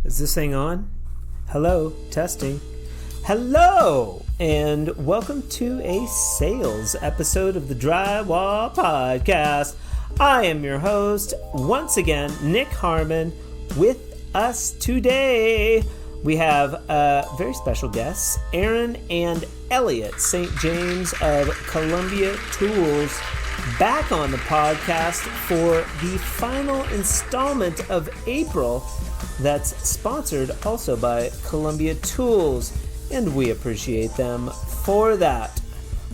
Is this thing on? Hello, testing. Hello, and welcome to a sales episode of the Drywall Podcast. I am your host, once again, Nick Harmon. With us today, we have very special guests, Aaron and Elliot, St. James of Columbia Tools, back on the podcast for the final installment of April that's sponsored also by Columbia Tools, and we appreciate them for that.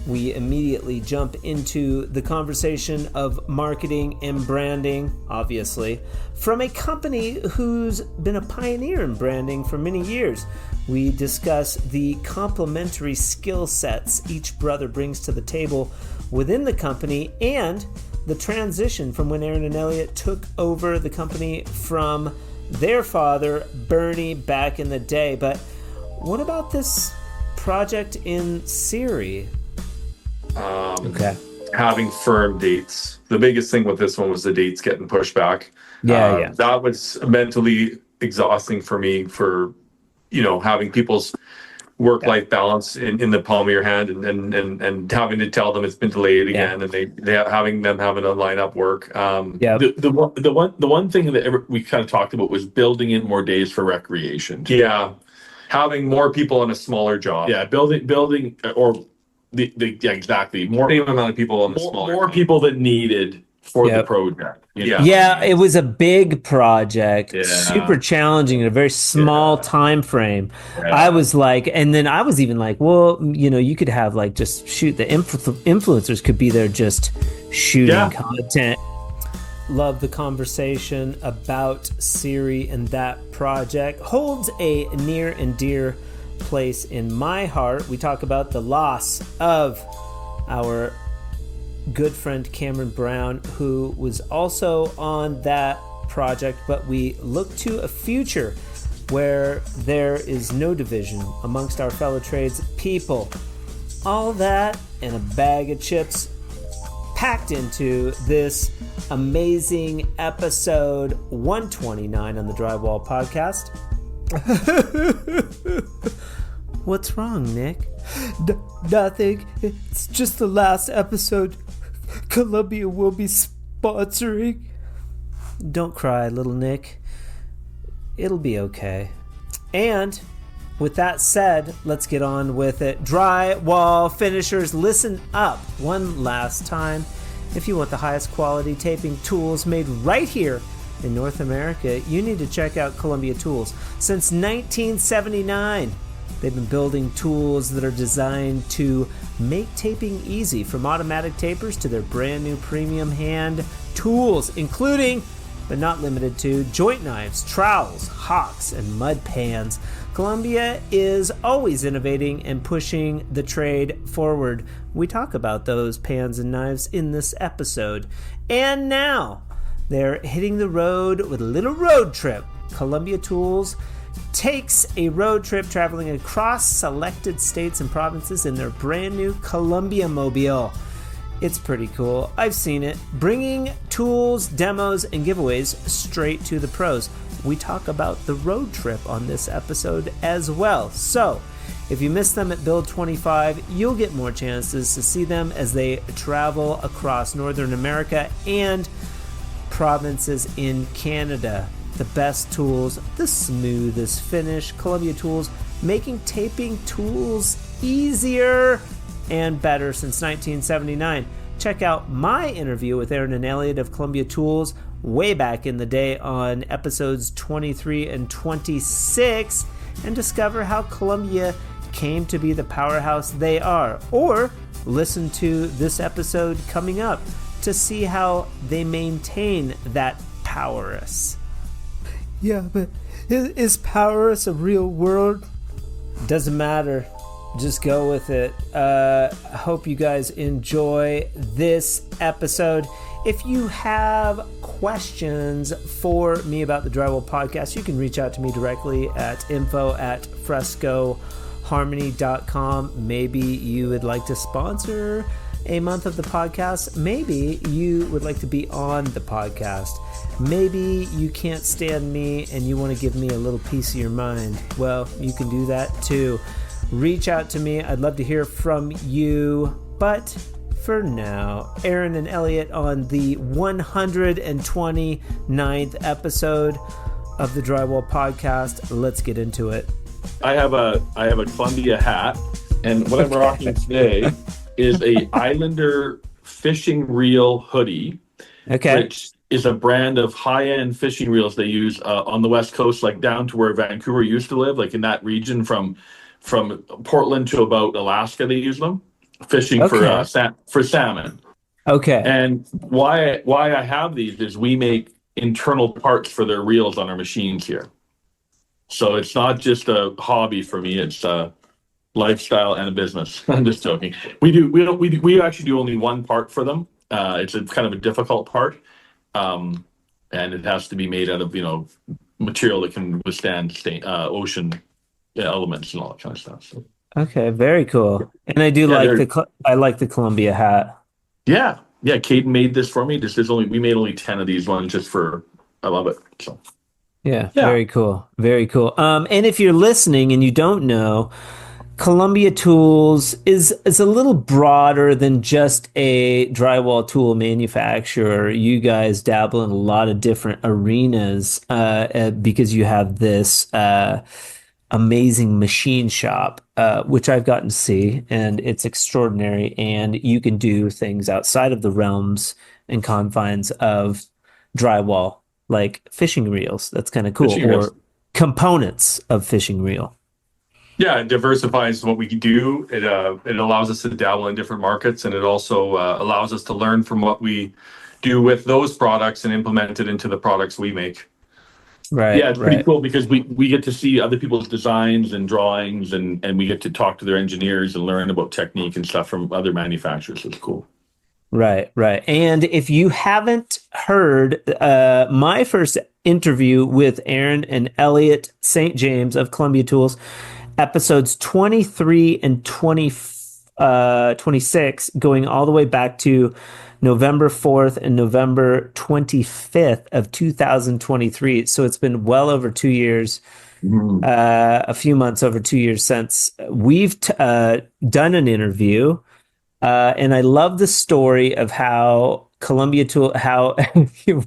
We immediately jump into the conversation of marketing and branding, obviously, from a company who's been a pioneer in branding for many years. We discuss the complementary skill sets each brother brings to the table within the company and the transition from when Aaron and Elliot took over the company from their father, Bernie, back in the day. But what about this project in Surrey? Having firm dates. The biggest thing with this one was the dates getting pushed back. Yeah. That was mentally exhausting for me for, having people's work-life balance in the palm of your hand and having to tell them it's been delayed again, and they having to line up work. The one thing that we kind of talked about was building in more days for recreation. Yeah. Having more people on a smaller job. Yeah, building or exactly. Same amount of people on the smaller more job. People that needed for the project. Yeah, it was a big project, super challenging in a very small time frame. Yeah. I was like, and then I was even like, well, you could have like just shoot the influencers could be there just shooting content. Love the conversation about Surrey, and that project holds a near and dear place in my heart. We talk about the loss of our good friend Cameron Brown, who was also on that project, but we look to a future where there is no division amongst our fellow trades people. All that and a bag of chips packed into this amazing episode 129 on the Drywall Podcast. What's wrong, Nick? Nothing. It's just the last episode Columbia will be sponsoring. Don't cry, little Nick. It'll be okay. And with that said, let's get on with it. Drywall finishers, listen up one last time. If you want the highest quality taping tools made right here in North America, you need to check out Columbia Tools. Since 1979, they've been building tools that are designed to make taping easy, from automatic tapers to their brand new premium hand tools, including, but not limited to, joint knives, trowels, hocks, and mud pans. Columbia is always innovating and pushing the trade forward. We talk about those pans and knives in this episode. And now, they're hitting the road with a little road trip. Columbia Tools takes a road trip traveling across selected states and provinces in their brand new Columbia Mobile. It's pretty cool. I've seen it. Bringing tools, demos, and giveaways straight to the pros. We talk about the road trip on this episode as well. So, if you miss them at Build 25, you'll get more chances to see them as they travel across Northern America and provinces in Canada. The best tools, the smoothest finish. Columbia Tools, making taping tools easier and better since 1979. Check out my interview with Aaron and Elliot of Columbia Tools way back in the day on episodes 23 and 26 and discover how Columbia came to be the powerhouse they are. Or listen to this episode coming up to see how they maintain that powerous. Yeah, but is powerous a real word? Doesn't matter. Just go with it. I hope you guys enjoy this episode. If you have questions for me about the Drywall Podcast, you can reach out to me directly at info@frescoharmony.com. Maybe you would like to sponsor a month of the podcast. Maybe you would like to be on the podcast. Maybe you can't stand me and you want to give me a little piece of your mind. Well, you can do that too. Reach out to me. I'd love to hear from you. But for now, Aaron and Elliot on the 129th episode of the Drywall Podcast. Let's get into it. I have a Columbia hat, and what I'm rocking today is a Islander fishing reel hoodie, which is a brand of high-end fishing reels they use on the West Coast, like down to where Vancouver used to live, like in that region from Portland to about Alaska. They use them fishing for salmon. Okay. And why I have these is we make internal parts for their reels on our machines here. So it's not just a hobby for me; it's a lifestyle and a business. I'm just joking. We actually do only one part for them. It's a kind of a difficult part, and it has to be made out of material that can withstand ocean elements and all that kind of stuff. So. Okay, very cool. And I like the Columbia hat. Yeah. Caden made this for me. We made only 10 of these ones I love it. So. Yeah, very cool. Very cool. And if you're listening and you don't know, Columbia Tools is a little broader than just a drywall tool manufacturer. You guys dabble in a lot of different arenas because you have this amazing machine shop, which I've gotten to see, and it's extraordinary. And you can do things outside of the realms and confines of drywall, like fishing reels. That's kind of cool. Or components of fishing reel. Yeah, it diversifies what we do. It allows us to dabble in different markets, and it also allows us to learn from what we do with those products and implement it into the products we make. Right. Yeah, it's pretty cool because we get to see other people's designs and drawings, and we get to talk to their engineers and learn about technique and stuff from other manufacturers. It's cool. Right. And if you haven't heard my first interview with Aaron and Elliot St. James of Columbia Tools, episodes 23 and 26, going all the way back to November 4th and November 25th of 2023. So it's been well over 2 years, a few months over 2 years since we've done an interview. And I love the story of how Columbia Tool, how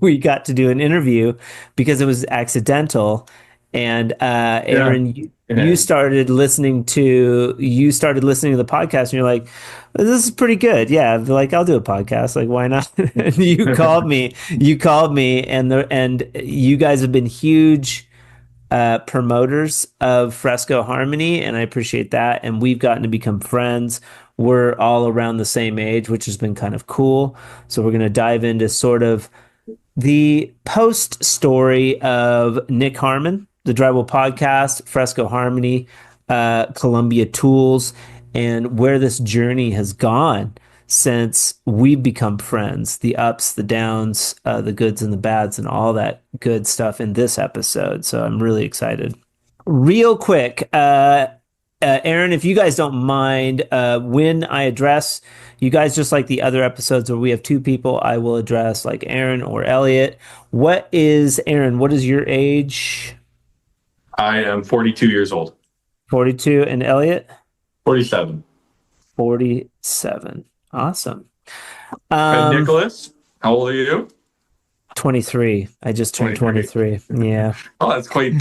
we got to do an interview because it was accidental. And Aaron, you started listening to the podcast, and you're like, "This is pretty good." Yeah, like I'll do a podcast. Like, why not? And you called me, and you guys have been huge promoters of Fresco Harmony, and I appreciate that. And we've gotten to become friends. We're all around the same age, which has been kind of cool. So we're going to dive into sort of the post story of Nick Harmon, the Drywall Podcast, Fresco Harmony, Columbia Tools, and where this journey has gone since we've become friends, the ups, the downs, the goods and the bads, and all that good stuff in this episode. So I'm really excited. Real quick, Aaron, if you guys don't mind, when I address you guys, just like the other episodes where we have two people, I will address like Aaron or Elliot. Aaron, what is your age? I am 42 years old. 42. And Elliot? 47. 47. Awesome. And Nicholas, how old are you? 23. I just turned 23. Yeah. Oh, that's quite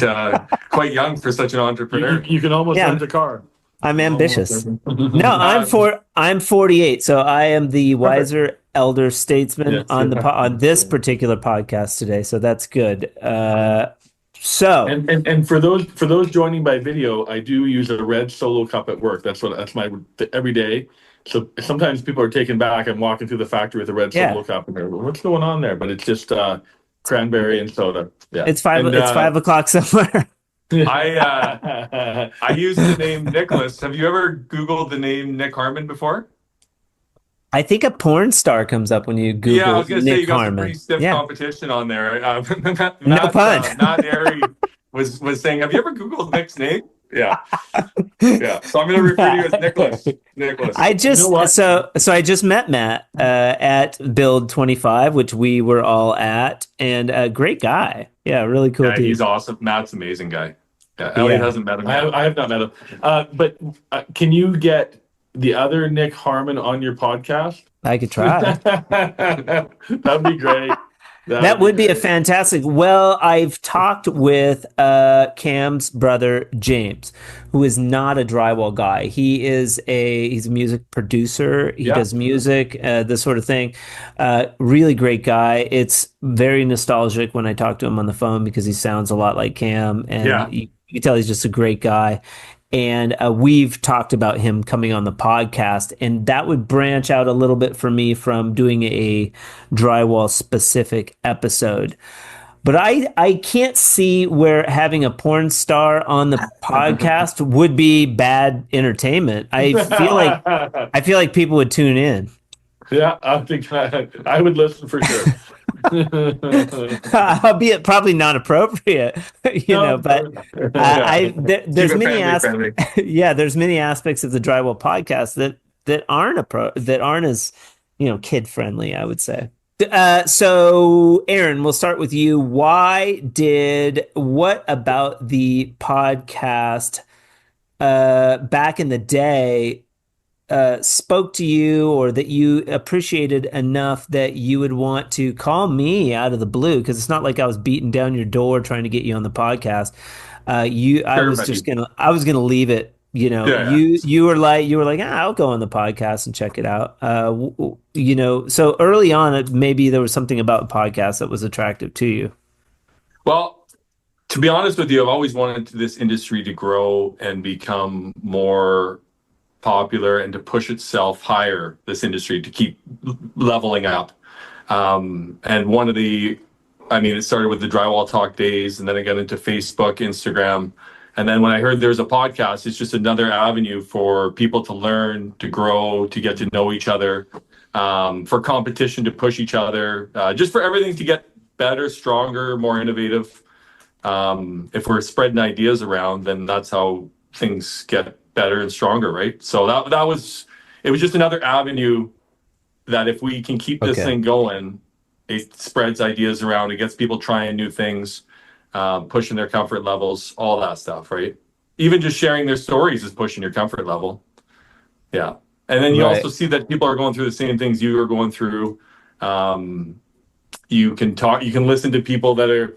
young for such an entrepreneur. You can almost rent a car. I'm ambitious. No, I'm 48. So I am the wiser elder statesman on this particular podcast today. So that's good. And for those joining by video, I do use a red Solo cup at work. That's my every day. So sometimes people are taken back. I'm walking through the factory with a red Solo cup, and they're, what's going on there? But it's just cranberry and soda. Yeah, it's 5 o'clock somewhere. I use the name Nicholas. Have you ever Googled the name Nick Harmon before? I think a porn star comes up when you Google. Yeah, I was going to say you got Harmon. some pretty stiff competition on there. No pun. Matt Airy was saying, have you ever Googled Nick's name? Yeah. Yeah. So I'm going to refer to you as Nicholas. Nicholas. I just so I just met Matt at Build 25, which we were all at, and a great guy. Yeah, really cool dude. He's awesome. Matt's an amazing guy. Yeah, Elliot hasn't met him yet. I have not met him. But can you get the other Nick Harmon on your podcast? I could try. That'd be great. That would be a fantastic. Well, I've talked with Cam's brother James, who is not a drywall guy. He's a music producer. He does music, this sort of thing. Really great guy. It's very nostalgic when I talk to him on the phone because he sounds a lot like Cam, and you can tell he's just a great guy. And we've talked about him coming on the podcast, and that would branch out a little bit for me from doing a drywall specific episode. But I can't see where having a porn star on the podcast would be bad entertainment. I feel like people would tune in. Yeah, I think I would listen for sure. Albeit probably not appropriate, but there's many aspects. Yeah, there's many aspects of the Drywall podcast that aren't as kid friendly, I would say. So Aaron, we'll start with you. What about the podcast back in the day spoke to you, or that you appreciated enough that you would want to call me out of the blue? Because it's not like I was beating down your door trying to get you on the podcast. I was gonna leave it. You were like, I'll go on the podcast and check it out. So early on, maybe there was something about the podcast that was attractive to you. Well, to be honest with you, I've always wanted this industry to grow and become more popular and to push itself higher, this industry, to keep leveling up. And it started with the Drywall Talk days, and then I got into Facebook, Instagram. And then when I heard there's a podcast, it's just another avenue for people to learn, to grow, to get to know each other, for competition, to push each other, just for everything to get better, stronger, more innovative. If we're spreading ideas around, then that's how things get better and stronger, right? So it was just another avenue that if we can keep this thing going, it spreads ideas around, it gets people trying new things, pushing their comfort levels, all that stuff, right? Even just sharing their stories is pushing your comfort level. Yeah. And then you also see that people are going through the same things you are going through. You can listen to people that are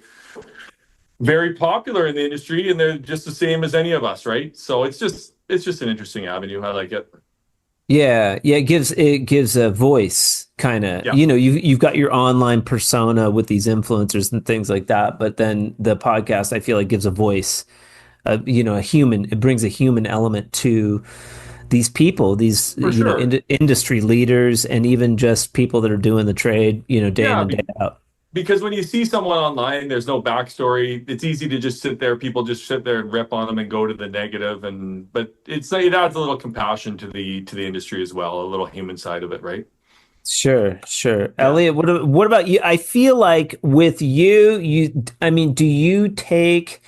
very popular in the industry, and they're just the same as any of us, right? So it's just an interesting avenue. I like it. Yeah, it gives a voice, kind of. Yeah. You've got your online persona with these influencers and things like that, but then the podcast, I feel like, gives a voice. It brings a human element to these people, these industry leaders, and even just people that are doing the trade, day in and day out. Because when you see someone online, there's no backstory. It's easy to just sit there. People just sit there and rip on them and go to the negative. But it adds a little compassion to the industry as well, a little human side of it, right? Sure. Yeah. Elliot, what about you? I feel like with you, do you take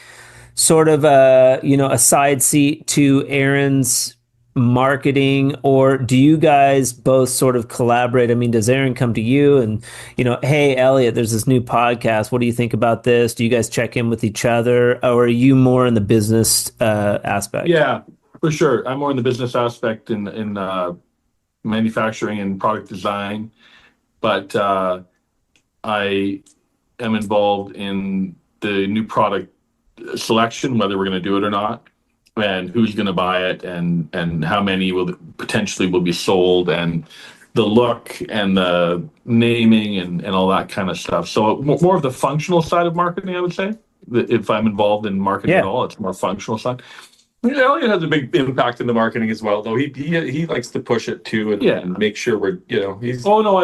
sort of a side seat to Aaron's marketing, or do you guys both sort of collaborate? Does Aaron come to you and, hey, Elliot, there's this new podcast, what do you think about this? Do you guys check in with each other, or are you more in the business aspect? Yeah, for sure. I'm more in the business aspect in manufacturing and product design, but I am involved in the new product selection, whether we're going to do it or not, and who's going to buy it, and how many will be sold, and the look and the naming and all that kind of stuff. So more of the functional side of marketing, I would say. If I'm involved in marketing at all, it's more functional side. Elliot has a big impact in the marketing as well, though. He likes to push it too, and make sure we're he's. Oh no,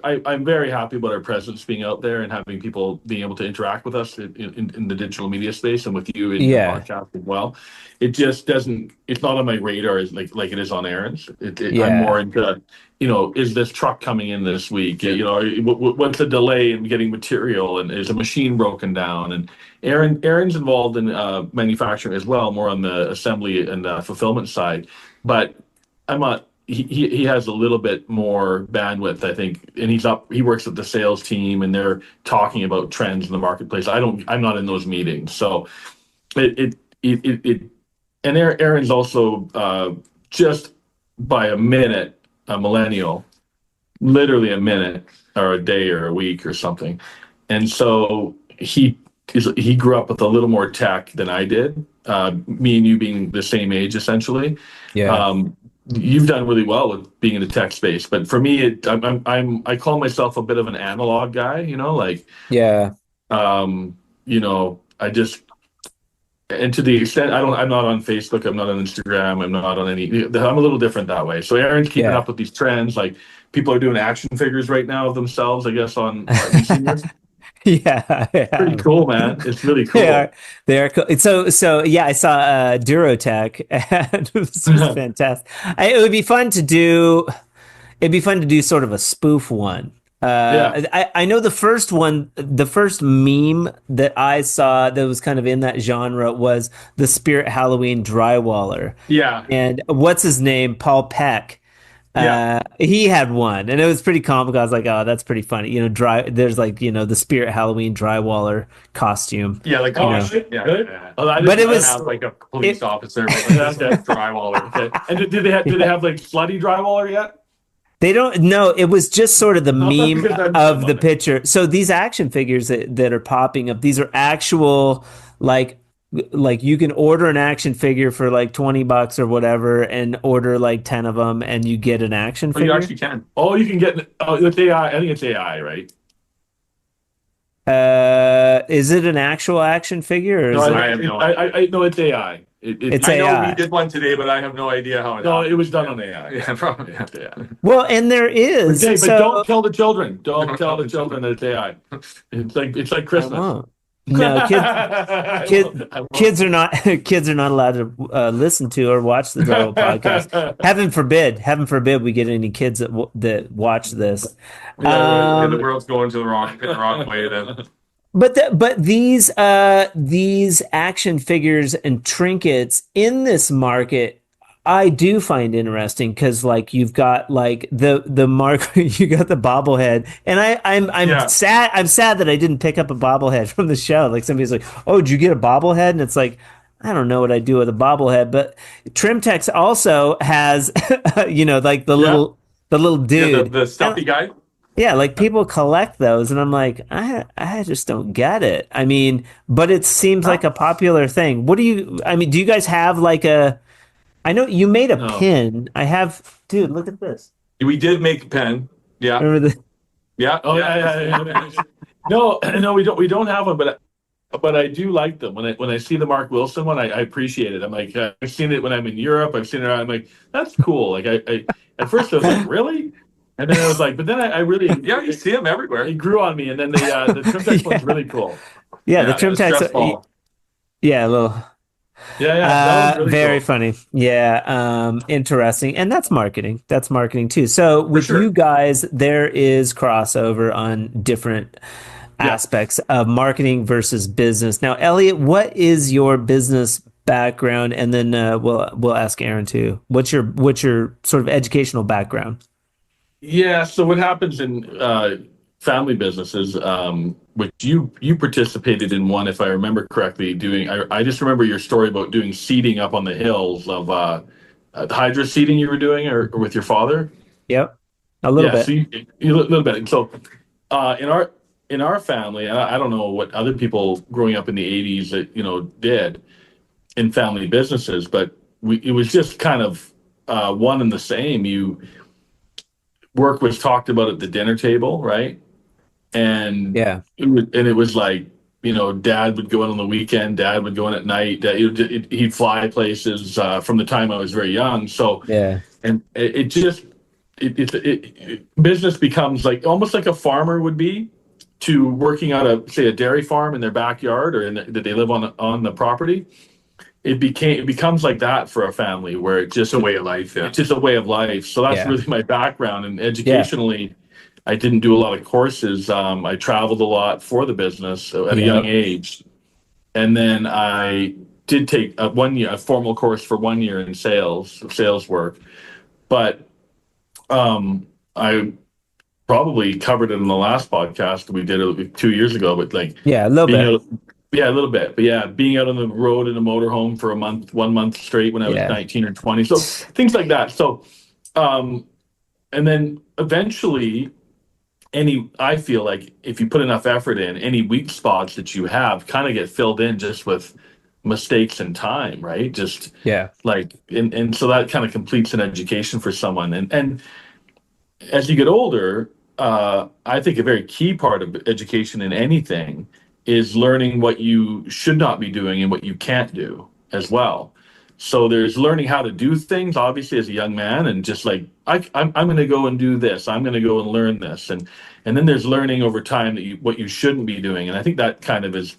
I'm very happy about our presence being out there and having people being able to interact with us in the digital media space, and with you in your podcast as well. It just doesn't it's not on my radar as like it is on Aaron's. Yeah. I'm more into, is this truck coming in this week? What's the delay in getting material, and is a machine broken down? And Aaron's involved in manufacturing as well, more on the assembly and fulfillment side. But he has a little bit more bandwidth, I think, and he works with the sales team, and they're talking about trends in the marketplace. I'm not in those meetings, so and Aaron's also just by a minute a millennial, literally a minute or a day or a week or something, and so he grew up with a little more tech than I did. Me and you being the same age, essentially. Yeah. You've done really well with being in the tech space, but for me, I call myself a bit of an analog guy. Yeah. I just, and to the extent I'm not on Facebook, I'm not on Instagram, I'm not on I'm a little different that way. So Aaron's keeping up with these trends. Like, people are doing action figures right now of themselves, I guess, on Yeah. Pretty cool, man. It's really cool. They are cool. So yeah, I saw Durotech, and it was fantastic. It would be fun to do. It'd be fun to do sort of a spoof one. I know the first one, the first meme that I saw that was kind of in that genre was the Spirit Halloween Drywaller. Yeah. And what's his name? Paul Peck. He had one, and it was pretty comical. I was like, oh, that's pretty funny. There's the Spirit Halloween Drywaller costume. Yeah, like good. But it was like a police officer, but that's Drywaller. Okay. And did they have like slutty Drywaller yet? They don't know. It was just sort of the meme of the picture. So these action figures that are popping up, these are actual like you can order an action figure for like $20 or whatever, and order like 10 of them, and you get an action figure. You actually can. Oh, you can get. Oh, it's AI. I think it's AI, right? Is it an actual action figure? Or I have no idea. I know it's AI. It's I AI. know we did one today, but I have no idea how it. No, it was done on AI. Yeah, probably. Yeah. Well, and there is. But don't tell the children. Don't tell the children that it's AI. It's like Christmas. No, kids are not allowed to listen to or watch the Drywall podcast. Heaven forbid we get any kids that watch this. The world's going to the wrong way then. But these action figures and trinkets in this market, I do find interesting, because like you've got like the mark, you got the bobblehead, and I'm sad that I didn't pick up a bobblehead from the show. Like, somebody's like, "Oh, did you get a bobblehead?" And it's like, I don't know what I do with a bobblehead. But Trimtex also has like the little dude, the stuffy guy. Yeah, like people collect those, and I'm like, I just don't get it. I mean, but it seems like a popular thing. Do you guys have like a? I know you made a pin. I have, dude. Look at this. We did make a pen. Yeah. Remember the? Yeah. Oh yeah. No, we don't have one, but I do like them. When I see the Mark Wilson one, I appreciate it. I'm like, I've seen it when I'm in Europe. I've seen it. I'm like, that's cool. Like I at first I was like, really? And then I was like, but then I really you see them everywhere. It grew on me, and then the Trimtex one's really cool. Yeah, the Trimtex. Yeah, a little. Yeah, that was really very cool. Funny. Yeah, interesting, and that's marketing. That's marketing too. So with you guys, there is crossover on different aspects of marketing versus business. Now, Elliot, what is your business background? And then we'll ask Aaron too. What's your sort of educational background? Yeah. So what happens in family businesses, which you participated in one, if I remember correctly, I just remember your story about doing seeding up on the hills of the hydro seeding you were doing, or with your father. Yep, a little bit. So a little bit. So in our family, and I don't know what other people growing up in the 80s that did in family businesses, but it was just kind of one and the same. Work was talked about at the dinner table, right? And it was like, Dad would go in on the weekend, Dad would go in at night. He'd fly places from the time I was very young. So and business becomes like almost like a farmer would be, to working on a dairy farm in their backyard, or that they live on the property. it becomes like that for a family where it just It's a way of life. Yeah. it's just a way of life. So that's Yeah. really my background. And Yeah. educationally, I didn't do a lot of courses. I traveled a lot for the business at a Yeah. young age, and then I did take a formal course for 1 year in sales work. But I probably covered it in the last podcast we did 2 years ago. But like Yeah, a little being bit. out, yeah, a little bit. But yeah, being out on the road in a motorhome for 1 month straight when I was Yeah. 19 or 20. So things like that. So, and then eventually, I feel like if you put enough effort in, any weak spots that you have kind of get filled in just with mistakes and time, right? Just Yeah. like, and so that kind of completes an education for someone. And as you get older, I think a very key part of education in anything is learning what you should not be doing and what you can't do as well. So there's learning how to do things, obviously, as a young man, and just like I'm going to go and do this. I'm going to go and learn this, and then there's learning over time what you shouldn't be doing. And I think that kind of is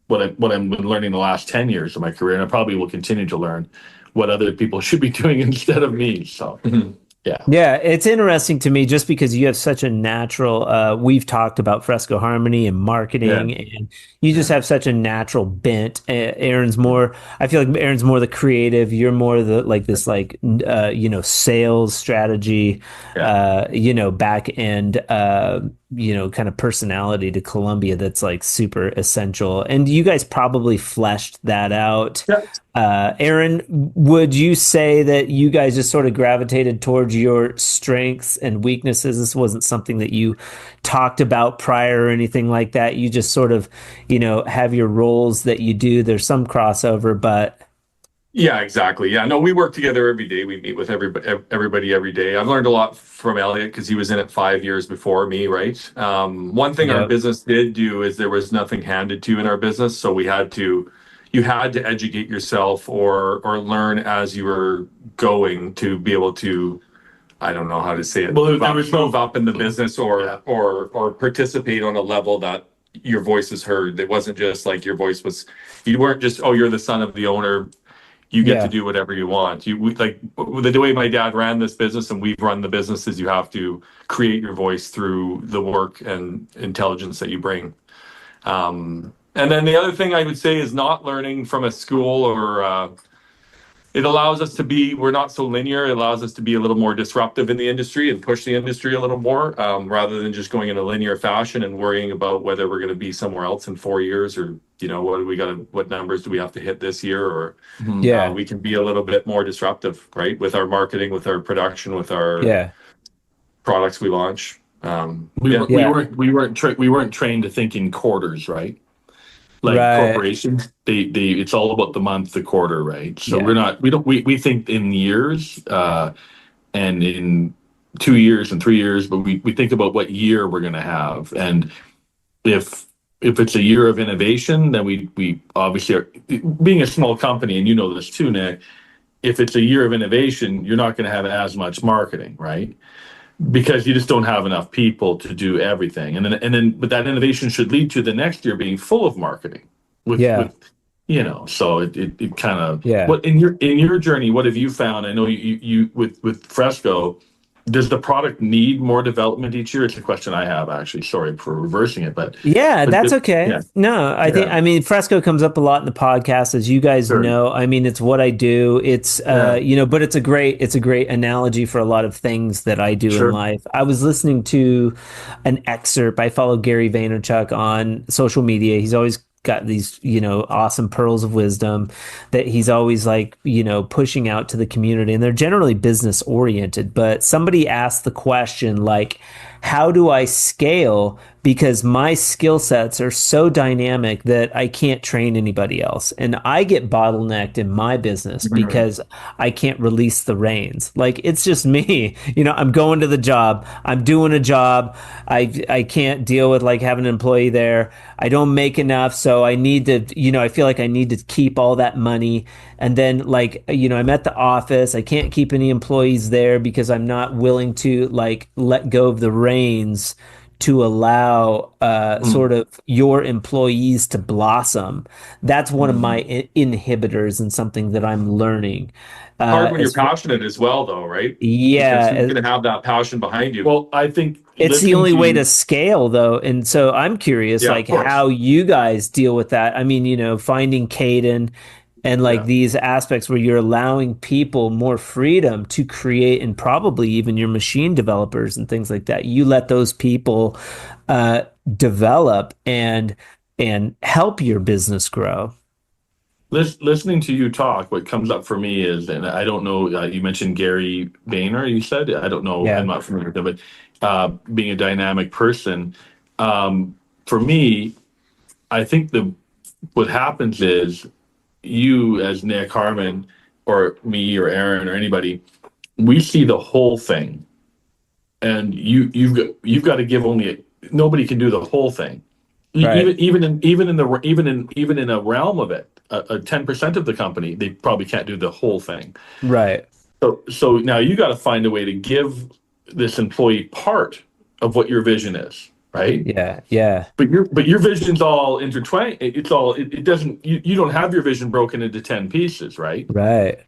what I've been learning the last 10 years of my career, and I probably will continue to learn what other people should be doing instead of me. So. Yeah. Yeah, it's interesting to me just because you have such a natural, we've talked about Fresco Harmony and marketing, and you just have such a natural bent. Aaron's more, I feel like Aaron's more the creative. You're more the like this, like, sales strategy, back end, kind of personality to Columbia that's like super essential. And you guys probably fleshed that out. Yeah. Aaron, would you say that you guys just sort of gravitated towards your strengths and weaknesses? This wasn't something that you talked about prior or anything like that. You just sort of, have your roles that you do. There's some crossover, but Yeah, exactly. Yeah, no, we work together every day. We meet with everybody every day. I've learned a lot from Elliot because he was in it 5 years before me, right? One thing our business did do is there was nothing handed to you in our business, so you had to educate yourself or learn as you were going to be able to, I don't know how to say it, Well, there was move up in the business or participate on a level that your voice is heard. It wasn't just like you weren't just, oh, you're the son of the owner. You get to do whatever you want. Like the way my dad ran this business and we've run the business is you have to create your voice through the work and intelligence that you bring. And then the other thing I would say is not learning from a school or it allows us to be, we're not so linear. It allows us to be a little more disruptive in the industry and push the industry a little more rather than just going in a linear fashion and worrying about whether we're going to be somewhere else in 4 years or, what numbers do we have to hit this year? Or we can be a little bit more disruptive, right? With our marketing, with our production, with our products we launch. We weren't trained to think in quarters, right? Like corporations, it's all about the month, the quarter, right? So we think in years and in 2 years and 3 years, but we think about what year we're going to have. And if it's a year of innovation, then we obviously are, being a small company, and you know this too, Nick, if it's a year of innovation, you're not going to have as much marketing, right? Because you just don't have enough people to do everything, but that innovation should lead to the next year being full of marketing. So it kind of What in your journey, what have you found? I know you with Fresco, does the product need more development each year? It's a question I have, actually. Sorry for reversing it, but that's okay. Yeah. No, I mean, Fresco comes up a lot in the podcast, as you guys know. I mean, it's what I do. It's but it's a great analogy for a lot of things that I do in life. I was listening to an excerpt. I follow Gary Vaynerchuk on social media. He's always got these, awesome pearls of wisdom that he's always like, pushing out to the community, and they're generally business oriented. But somebody asked the question, like, how do I scale? Because my skill sets are so dynamic that I can't train anybody else. And I get bottlenecked in my business because I can't release the reins. Like, it's just me, I'm going to the job. I'm doing a job. I can't deal with like having an employee there. I don't make enough. So I need to, I feel like I need to keep all that money. And then like, I'm at the office. I can't keep any employees there because I'm not willing to like let go of the reins to allow sort of your employees to blossom. That's one of my inhibitors and something that I'm learning. Hard when you're passionate as well, though, right? Because Yeah, who's going to have that passion behind you? Well, I think it's the only way to scale, though. And so I'm curious, Yeah, like, of course. how you guys deal with that. I mean, finding Caden and like these aspects where you're allowing people more freedom to create, and probably even your machine developers and things like that. You let those people develop and help your business grow. Listening to you talk, what comes up for me is, and I don't know, you mentioned Gary Boehner, you said, I don't know, I'm not familiar with him, but being a dynamic person, for me, I think what happens is you as Nick Harmon or me or Aaron or anybody, we see the whole thing, and you've got to give nobody can do the whole thing. Right. Even in a realm of it, 10% of the company, they probably can't do the whole thing. Right. So now you got to find a way to give this employee part of what your vision is, right? Yeah. But your vision's all intertwined. It doesn't. You don't have your vision broken into 10 pieces, right? Right.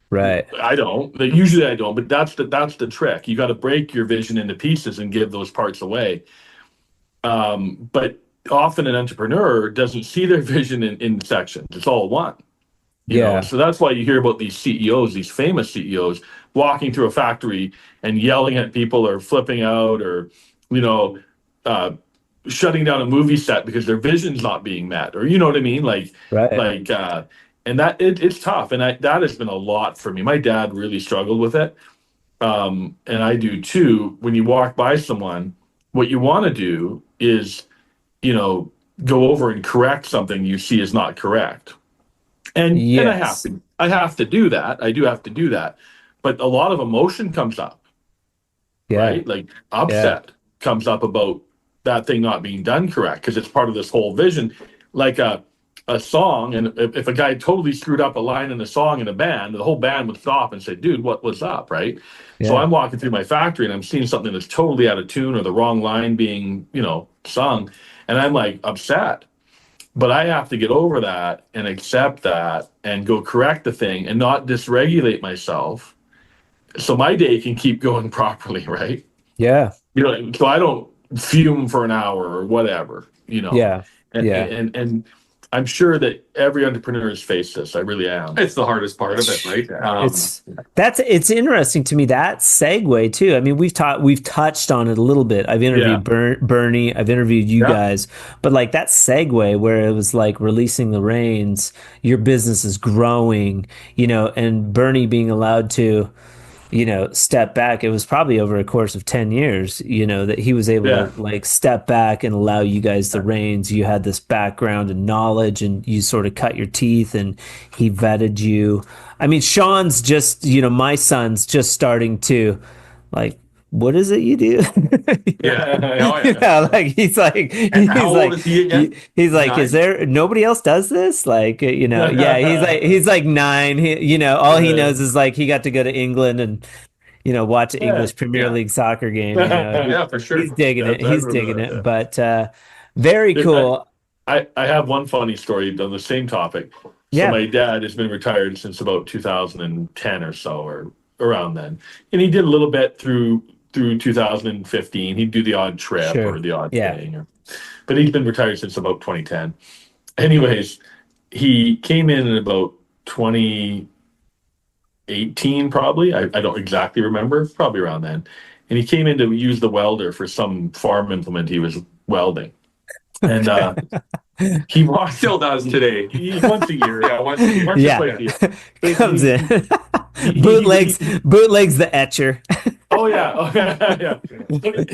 I don't. Usually I don't. But that's the trick. You got to break your vision into pieces and give those parts away. But often an entrepreneur doesn't see their vision in sections. It's all one. You know? So that's why you hear about these CEOs, these famous CEOs, walking through a factory and yelling at people or flipping out or, shutting down a movie set because their vision's not being met, or you know what I mean? And that it's tough. And that has been a lot for me. My dad really struggled with it. And I do too. When you walk by someone, what you want to do is, go over and correct something you see is not correct. And I have to do that. I do have to do that. But a lot of emotion comes up, right? Like upset comes up about that thing not being done correct because it's part of this whole vision. Like a song, and if a guy totally screwed up a line in a song in a band, the whole band would stop and say, dude, what's up, right? So I'm walking through my factory and I'm seeing something that's totally out of tune or the wrong line being, sung, and I'm like upset. But I have to get over that and accept that and go correct the thing and not dysregulate myself so my day can keep going properly, right? Yeah. So I don't fume for an hour or whatever, And I'm sure that every entrepreneur has faced this. I really am. It's the hardest part of it, right? It's interesting to me, that segue too. I mean, we've touched on it a little bit. I've interviewed Bernie, I've interviewed you guys, but like that segue where it was like releasing the reins, your business is growing, and Bernie being allowed to, step back. It was probably over a course of 10 years, that he was able to like step back and allow you guys the reins. You had this background and knowledge and you sort of cut your teeth and he vetted you. I mean, Sean's just, my son's just starting to like, what is it you do? He's like, is he again? He's like, 9? Is there nobody else does this? Like, he's like 9. All he knows is like he got to go to England and watch English Premier League soccer game. For sure. He's digging it. He's digging it. But very cool. I have one funny story on the same topic. So my dad has been retired since about 2010 or so, or around then, and he did a little bit through 2015. He'd do the odd trip or the odd thing, but he's been retired since about 2010. Anyways, he came in about 2018, probably. I don't exactly remember, probably around then. And he came in to use the welder for some farm implement he was welding. And he still does today. Once a year. Once a year. Comes in. Bootlegs the etcher. Oh yeah.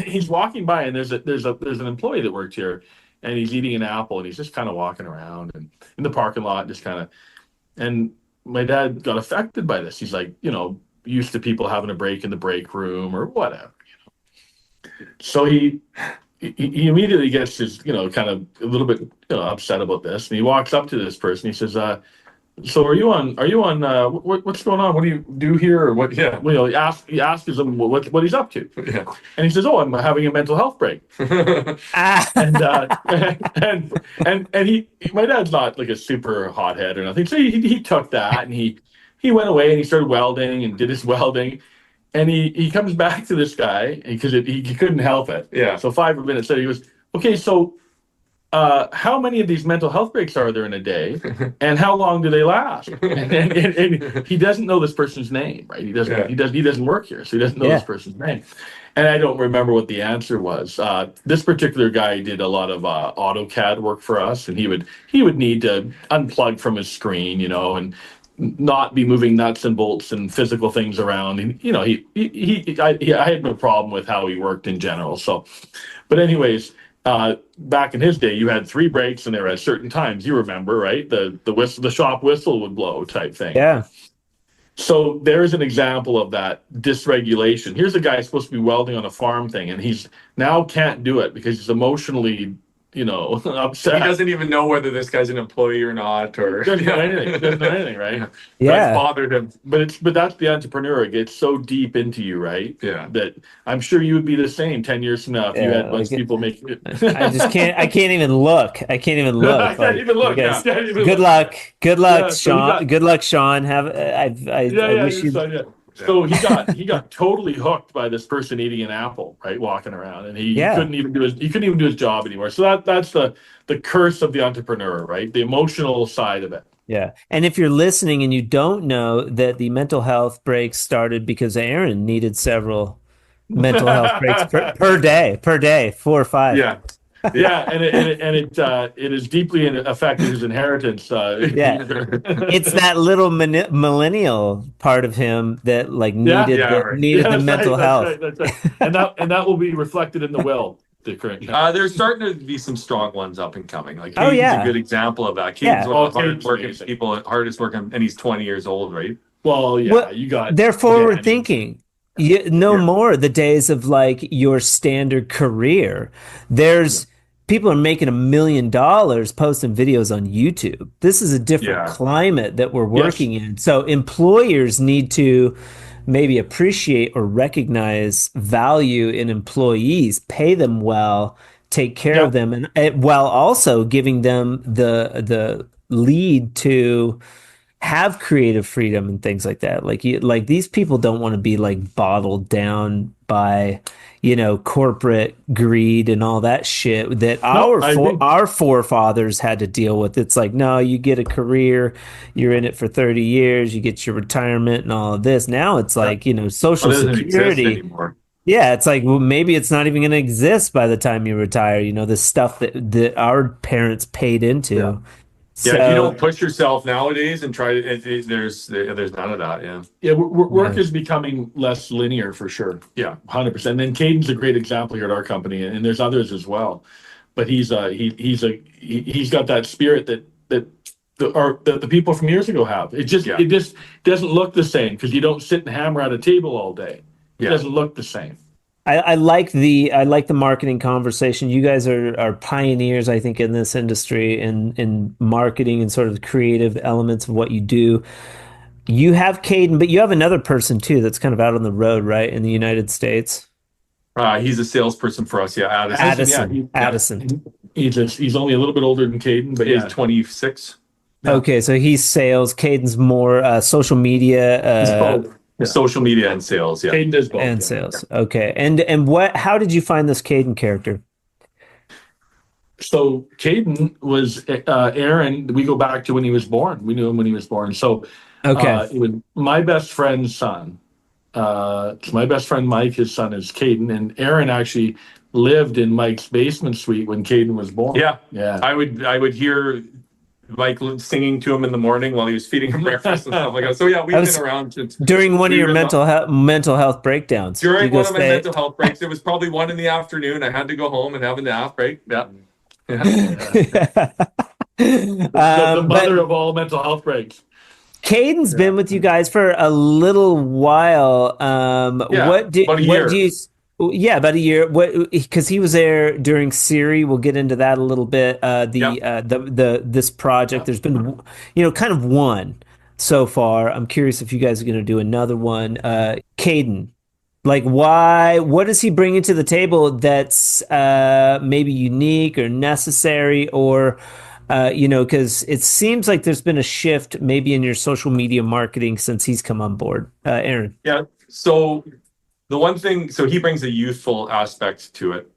He's walking by and there's an employee that worked here and he's eating an apple and he's just kind of walking around and in the parking lot, just kind of. And my dad got affected by this. He's like, used to people having a break in the break room or whatever. So he immediately gets just kind of a little bit upset about this, and he walks up to this person. He says, so are you on what's going on? What do you do here? Or what? Yeah. Well, he asks him what he's up to. Yeah. And he says, "Oh, I'm having a mental health break." and he my dad's not like a super hothead or nothing, so he took that and he went away and he started welding and did his welding, and he comes back to this guy because he couldn't help it. Yeah. So 5 minutes later, he goes, "Okay, so how many of these mental health breaks are there in a day, and how long do they last?" And he doesn't know this person's name, right? He doesn't work here, so he doesn't know this person's name. And I don't remember what the answer was. This particular guy did a lot of AutoCAD work for us, and he would need to unplug from his screen, and not be moving nuts and bolts and physical things around. And, I had no problem with how he worked in general. So, but anyways. Back in his day, you had 3 breaks and they were at certain times. You remember, right? The shop whistle would blow type thing. Yeah. So there's an example of that dysregulation. Here's a guy supposed to be welding on a farm thing, and he's now can't do it because he's emotionally, upset. He doesn't even know whether this guy's an employee or not, or doesn't know anything, right? Yeah. That's bothered him. But that's the entrepreneur. It gets so deep into you, right? Yeah. That I'm sure you would be the same 10 years from now if you had a bunch of people making it. I can't even look. I can't even look. I can't even look. Guys, Can't even good look. luck. Good luck, Yeah, Sean. Good luck, Sean. I wish you. So he got totally hooked by this person eating an apple, right, walking around, and he couldn't even do his job anymore. So that's the curse of the entrepreneur, right? The emotional side of it. Yeah. And if you're listening and you don't know that the mental health breaks started because Aaron needed several mental health breaks per day, 4 or 5. Yeah. Yeah, and it is deeply affected his inheritance. Yeah, it's that little millennial part of him that needed the mental health. That's right. And that will be reflected in the will. There's starting to be some strong ones up and coming. Like Oh, Keaton's yeah. a good example of that. Keaton's one of the Keaton's hardest working, and he's 20 years old, right? Well, yeah, you got. They're forward thinking. More the days of your standard career. There's people are making $1 million posting videos on YouTube. This is a different climate that we're working in. So employers need to maybe appreciate or recognize value in employees, pay them well, take care of them, and while also giving them the lead to have creative freedom and things like that. Like these people don't want to be bottled down by corporate greed and all that shit that our forefathers had to deal with. It's no, you get a career, you're in it for 30 years, you get your retirement and all of this. Now it's Social Security. Yeah, it's maybe it's not even going to exist by the time you retire. The stuff that our parents paid into. Yeah. So, if you don't push yourself nowadays and try to, there's none of that. Yeah. Yeah, work is becoming less linear for sure. Yeah, 100%. And then Caden's a great example here at our company, and there's others as well. But he's got that spirit that the people from years ago have. It just doesn't look the same because you don't sit and hammer at a table all day. It doesn't look the same. I like the marketing conversation. You guys are pioneers, I think, in this industry in marketing and sort of the creative elements of what you do. You have Caden, but you have another person too that's kind of out on the road, right, in the United States. He's a salesperson for us. Yeah, Addison. He's only a little bit older than Caden, but he's 26. Yeah. Okay, so he's sales. Caden's more social media. Social media and sales, yeah. Caden does both. And sales. Okay. And how did you find this Caden character? So Caden was Aaron, we go back to when he was born. We knew him when he was born. So it was my best friend's son. My best friend Mike, his son is Caden, and Aaron actually lived in Mike's basement suite when Caden was born. Yeah. I would hear Mike singing to him in the morning while he was feeding him breakfast and stuff like that. So we've been around during one of your mental health breakdowns. During one of my mental health breaks, it was probably 1 PM. I had to go home and have a nap break. Yeah. The mother of all mental health breaks. Caden's been with you guys for a little while. What do you Yeah, about a year. What? Because he was there during Surrey. We'll get into that a little bit. This project. There's been, kind of one so far. I'm curious if you guys are going to do another one. Caden, like, why? What does he bring into the table that's maybe unique or necessary, or because it seems like there's been a shift maybe in your social media marketing since he's come on board. Aaron. Yeah. So the one thing, so he brings a youthful aspect to it.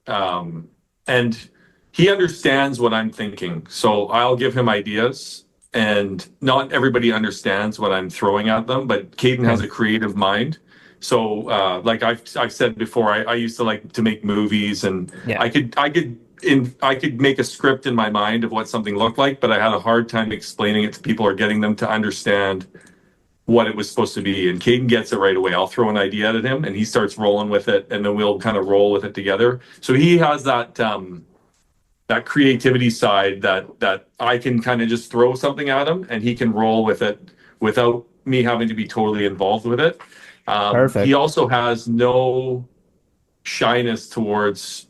And he understands what I'm thinking. So I'll give him ideas, and not everybody understands what I'm throwing at them, but Caden has a creative mind. So like I've said before, I used to like to make movies, and I could make a script in my mind of what something looked like, but I had a hard time explaining it to people or getting them to understand what it was supposed to be. And Caden gets it right away. I'll throw an idea at him and he starts rolling with it, and then we'll kind of roll with it together. So he has that that creativity side that I can kind of just throw something at him and he can roll with it without me having to be totally involved with it. Perfect. He also has no shyness towards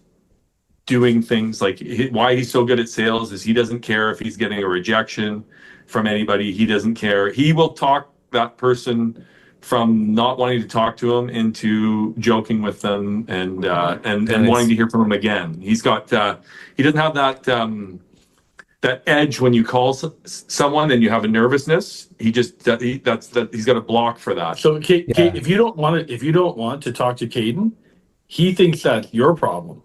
doing things. Like, why he's so good at sales is he doesn't care if he's getting a rejection from anybody. He doesn't care. He will talk that person from not wanting to talk to him into joking with them and Nice. wanting to hear from him again. He's got he doesn't have that edge when you call someone and you have a nervousness. He just he's got a block for that. So if you don't want to talk to Caden, he thinks that's your problem.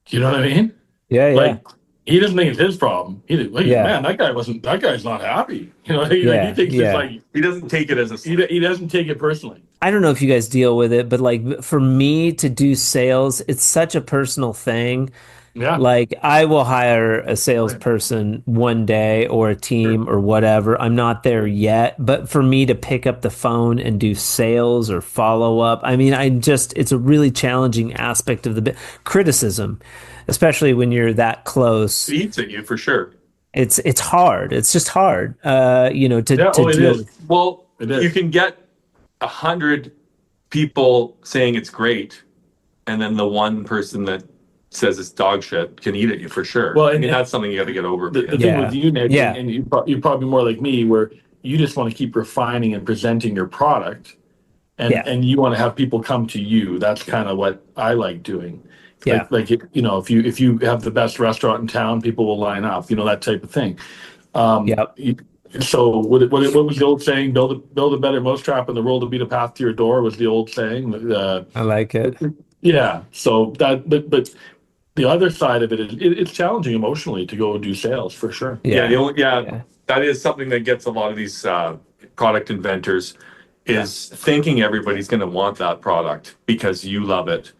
Do you know what I mean? Yeah, yeah. Like, he doesn't think it's his problem. Man, that guy's not happy. He thinks it's like, he doesn't take it as a he doesn't take it personally. I don't know if you guys deal with it, but like for me to do sales, it's such a personal thing. Yeah. Like, I will hire a salesperson one day or a team or whatever. I'm not there yet, but for me to pick up the phone and do sales or follow up, I mean, it's a really challenging aspect of the criticism, especially when you're that close. It eats at you for sure. It's hard. It's just hard, to deal with. Well, you can get 100 people saying it's great, and then the one person that says it's dog shit can eat at you for sure. Well, that's something you got to get over. The thing with you, Nick, and you're probably more like me, where you just want to keep refining and presenting your product, and you want to have people come to you. That's kind of what I like doing. Like if you have the best restaurant in town, people will line up. That type of thing. So what was the old saying? Build a better mousetrap, and the world will beat a path to your door. Was the old saying? I like it. Yeah. So but the other side of it is it's challenging emotionally to go do sales for sure. That is something that gets a lot of these product inventors is thinking everybody's going to want that product because you love it.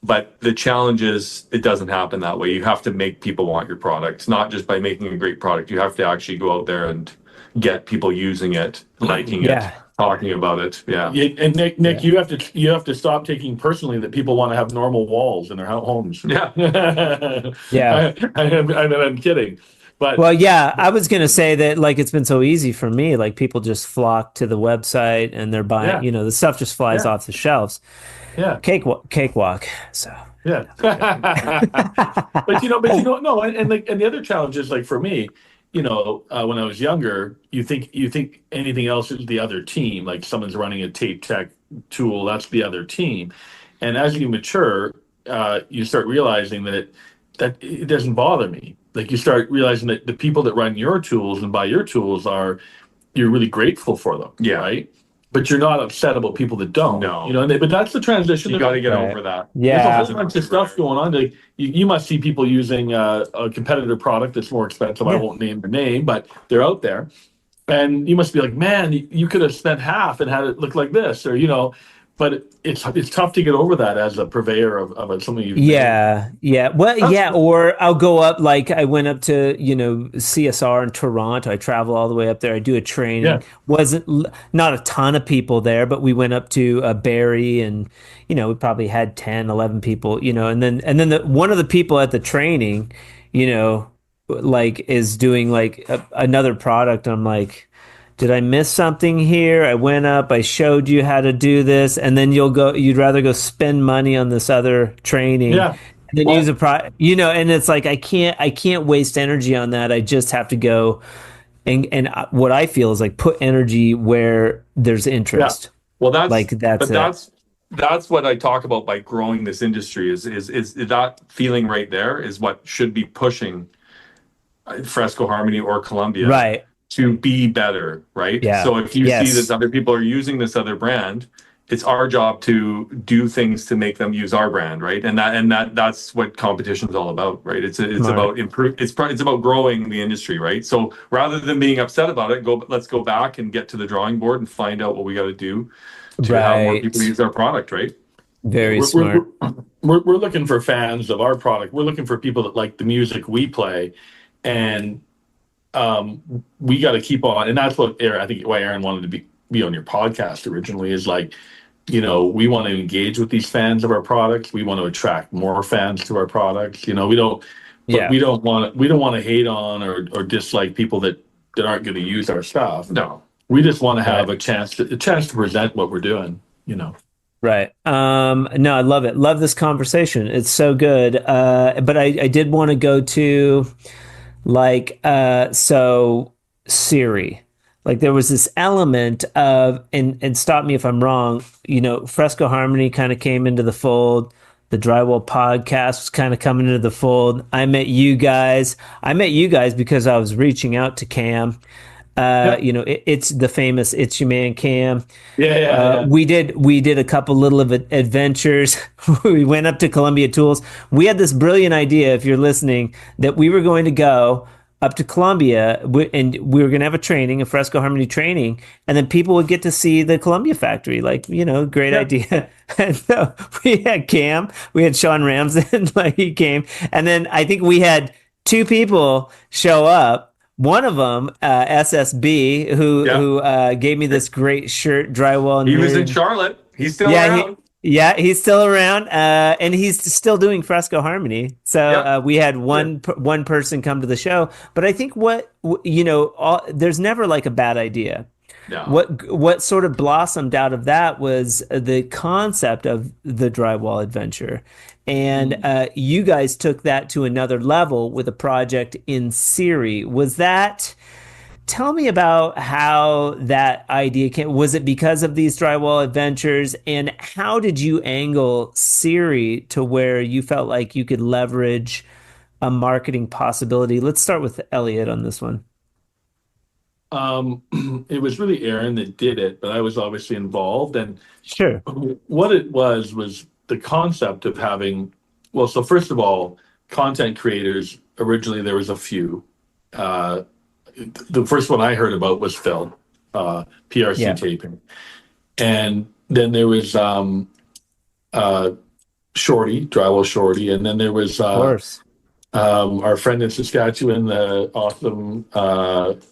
But the challenge is it doesn't happen that way. You have to make people want your product, not just by making a great product. You have to actually go out there and get people using it, liking it, talking about it. Yeah. And Nick, you have to stop taking personally that people want to have normal walls in their homes. Yeah. I'm kidding. But I was gonna say that, like, it's been so easy for me. Like, people just flock to the website and they're buying. The stuff just flies off the shelves. Yeah. Cakewalk. So. Yeah. but no, and the other challenge is, like, for me, when I was younger, you think anything else is the other team. Like, someone's running a tape tech tool, that's the other team. And as you mature, you start realizing that it doesn't bother me. Like, you start realizing that the people that run your tools and buy your tools you're really grateful for them. Yeah. Right. But you're not upset about people that don't. No. But that's the transition. You got to get over that. Yeah. There's a whole bunch of stuff going on. Like, you must see people using a competitor product that's more expensive. I won't name the name, but they're out there. And you must be like, man, you could have spent half and had it look like this, or, but it's tough to get over that as a purveyor of something you've made. Well, or I'll go up, like, I went up to, CSR in Toronto. I travel all the way up there. I do a training. Wasn't not a ton of people there, but we went up to Barrie, and, we probably had 10, 11 people, and then one of the people at the training, like, is doing, like, another product. I'm like, did I miss something here? I went up, I showed you how to do this, and then you'd rather go spend money on this other training. Yeah. And then use and it's like I can't waste energy on that. I just have to go and what I feel is like put energy where there's interest. Yeah. Well, that's what I talk about by growing this industry is that feeling right there is what should be pushing Fresco Harmony or Columbia right to be better, right? Yeah. So if you see that other people are using this other brand, it's our job to do things to make them use our brand, right? And that's what competition is all about, right? It's about it's about growing the industry, right? So rather than being upset about it, let's go back and get to the drawing board and find out what we got to do to have more people use our product, right? Very smart. We're looking for fans of our product. We're looking for people that like the music we play, and we got to keep on. And that's what I think why Aaron wanted to be on your podcast originally is like, we want to engage with these fans of our products. We want to attract more fans to our products. We don't want to hate on or dislike people that aren't going to use our stuff. No, we just want to have a chance to present what we're doing. Right. No, I love it. Love this conversation. It's so good. But I did want to go to so Surrey. Like there was this element of, and stop me if I'm wrong, Fresco Harmony kind of came into the fold. The Drywall Podcast was kind of coming into the fold. I met you guys because I was reaching out to Cam. It's the famous It's Your Man Cam. Yeah. We did a couple little of adventures. We went up to Columbia Tools. We had this brilliant idea, if you're listening, that we were going to go up to Columbia and we were going to have a Fresco Harmony training, and then people would get to see the Columbia factory. Great idea. And so we had Cam, we had Sean Ramsden, he came, and then I think we had two people show up. One of them, SSB, who gave me this great shirt, Drywall. He was in Charlotte. He's still around. He's still around, and he's still doing Fresco Harmony. So we had one person come to the show. But I think there's never like a bad idea. No. What sort of blossomed out of that was the concept of the Drywall adventure. And you guys took that to another level with a project in Surrey. Tell me about how that idea came. Was it because of these Drywall adventures? And how did you angle Surrey to where you felt like you could leverage a marketing possibility? Let's start with Elliot on this one. It was really Aaron that did it, but I was obviously involved. And sure, what it was the concept of having, so first of all, content creators, originally there was a few. The first one I heard about was Phil, PRC taping. And then there was Shorty, Drywall Shorty, and then there was of course. Our friend in Saskatchewan, the awesome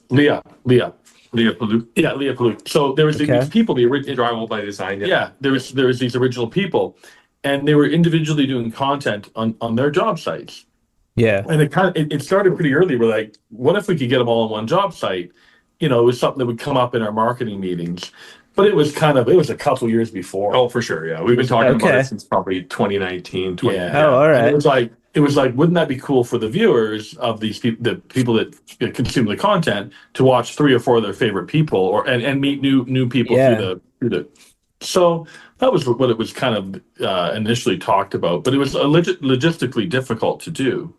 Leah Paluk. Yeah, Leah Paluk. So there was these people, the original Drywall by Design. Yeah, there was these original people, and they were individually doing content on their job sites. Yeah, and it started pretty early. We're like, what if we could get them all on one job site? It was something that would come up in our marketing meetings. But it was a couple years before. Oh, for sure, yeah. We've been talking about it since probably 2019. Yeah. Oh, all right. And it was like, wouldn't that be cool for the viewers of these people, the people that consume the content, to watch 3 or 4 of their favorite people, and meet new people through the. So that was what it was kind of initially talked about, but it was logistically difficult to do.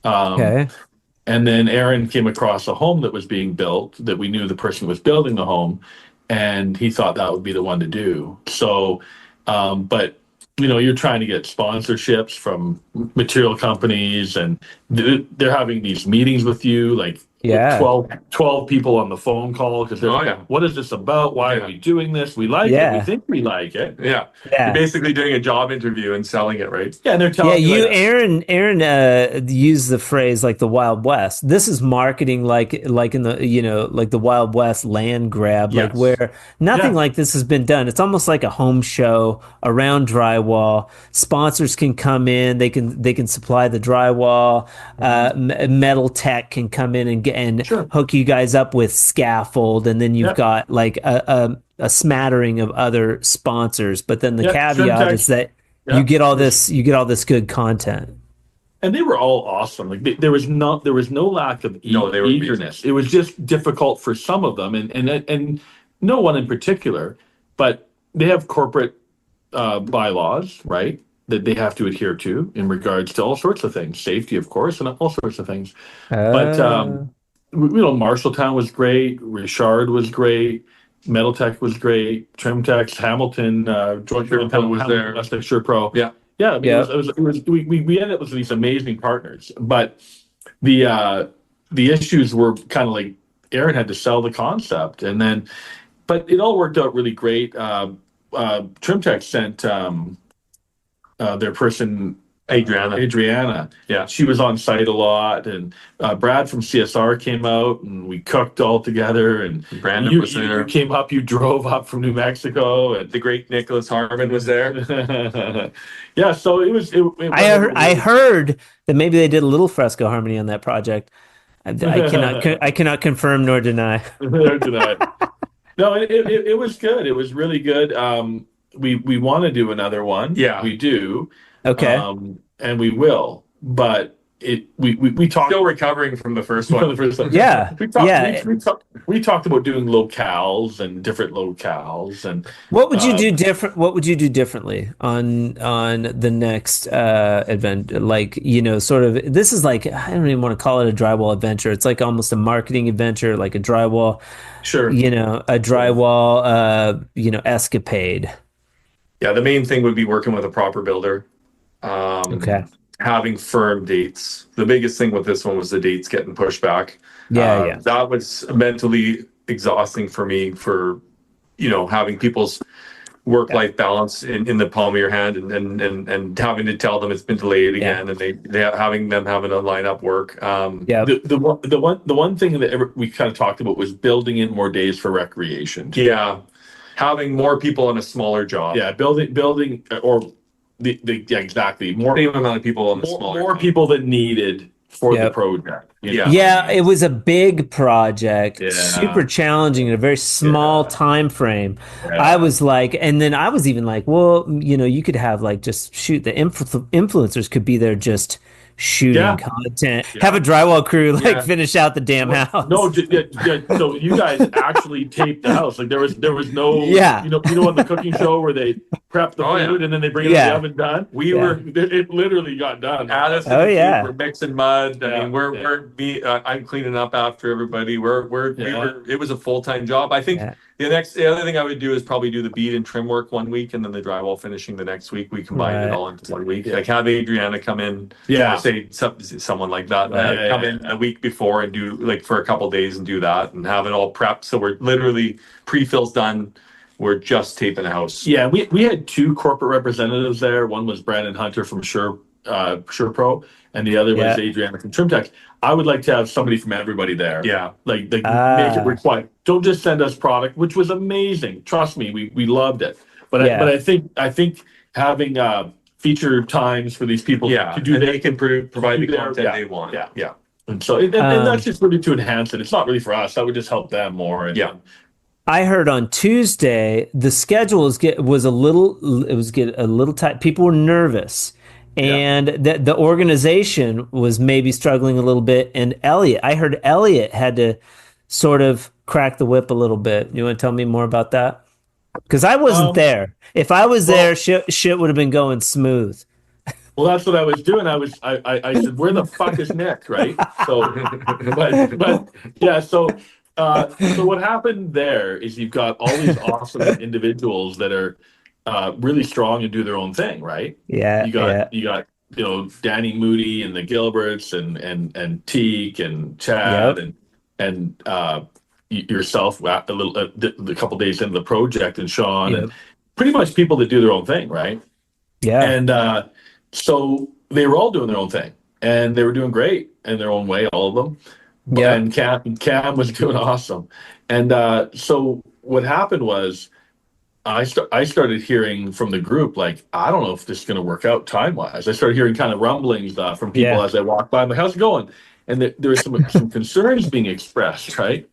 And then Aaron came across a home that was being built that we knew the person was building the home, and he thought that would be the one to do. So, but you're trying to get sponsorships from material companies, and they're having these meetings with you, like 12 people on the phone call, because they're like, what is this about? Why are we doing this? We like it. We think we like it. Yeah. You're basically doing a job interview and selling it, right? Yeah, and they're telling you. Aaron used the phrase like the Wild West. This is marketing like in the like the Wild West land grab, like where nothing like this has been done. It's almost like a home show around drywall. Sponsors can come in, they can supply the drywall. Metal tech can come in and and Sure. hook you guys up with scaffold, and then you've got like a smattering of other sponsors. But then the caveat is that you get all this good content. And they were all awesome. Like there was no lack of eagerness. It was just difficult for some of them, and no one in particular. But they have corporate bylaws, right, that they have to adhere to in regards to all sorts of things, safety, of course, and all sorts of things. But Marshalltown was great. Richard was great. Metal Tech was great. Trimtex, Hamilton, George Hamilton was there. Westlake Sure Pro. Yeah. Yeah, I mean, it was we ended up with these amazing partners, but the issues were kind of like Aaron had to sell the concept, but it all worked out really great. Trimtech sent their person Adriana. Yeah, she was on site a lot, and Brad from CSR came out, and we cooked all together. And Brandon was there. You came up. You drove up from New Mexico, and the great Nicholas Harmon was there. Yeah, so it was. I heard that maybe they did a little fresco harmony on that project. I cannot confirm nor deny. Nor deny. No, it was good. It was really good. We want to do another one. Yeah, we do. Okay. And we will, but we talked. Still recovering from the first one. Yeah. We talked about doing locales and different locales, and what would you do different? What would you do differently on the next event? Like, sort of. This is like, I don't even want to call it a drywall adventure. It's like almost a marketing adventure, like a drywall. Sure. A drywall. Escapade. Yeah, the main thing would be working with a proper builder. Okay. Having firm dates. The biggest thing with this one was the dates getting pushed back. Yeah. That was mentally exhausting for me for, having people's work-life balance in the palm of your hand and having to tell them it's been delayed again, and they having to line up work. The one thing that we kind of talked about was building in more days for recreation. Yeah. Having more people on a smaller job. Yeah, building or exactly more amount of people on the smaller more people than needed for the project. It was a big project, super challenging in a very small time frame. I was like, and then I was even like, well, you could have like just shoot the influencers could be there just shooting content, have a drywall crew finish out the damn house. No, so you guys actually taped the house. Like there was no on the cooking show where they prep the food and then they bring it in the oven done. It literally got done. We're mixing mud. I mean, I'm cleaning up after everybody. It was a full-time job. I think the other thing I would do is probably do the bead and trim work one week and then the drywall finishing the next week. We combined it all into 1 week. Like have Adriana come in. Say someone like that come in a week before and do like for a couple days and do that and have it all prepped. So we're literally pre-fills done. We're just taping the house. Yeah, we had two corporate representatives there. One was Brandon Hunter from Sure Pro, and the other was Adriana from Trimtex. I would like to have somebody from everybody there. Yeah, like make it required. Don't just send us product, which was amazing. Trust me, we loved it. But I think having feature times for these people to do they can provide the content they want. Yeah. And so and that's just really to enhance it. It's not really for us. That would just help them more. And, I heard on Tuesday the schedule was a little tight. People were nervous, and the organization was maybe struggling a little bit. And I heard Elliot had to sort of crack the whip a little bit. You want to tell me more about that? Because I wasn't there. If I was there, shit would have been going smooth. Well, that's what I was doing. I said, "Where the fuck is Nick?" Right. So, but yeah. So what happened there is you've got all these awesome individuals that are really strong and do their own thing, right? Yeah. You got Danny Moody and the Gilberts and Teak and Chad and yourself a couple days into the project and Sean and pretty much people that do their own thing, right? Yeah. And so they were all doing their own thing and they were doing great in their own way, all of them. Yeah. And Cam was doing awesome. And so what happened was I started hearing from the group, like, I don't know if this is going to work out time-wise. I started hearing kind of rumblings from people as I walked by. I'm like, how's it going? and there were some concerns being expressed, right?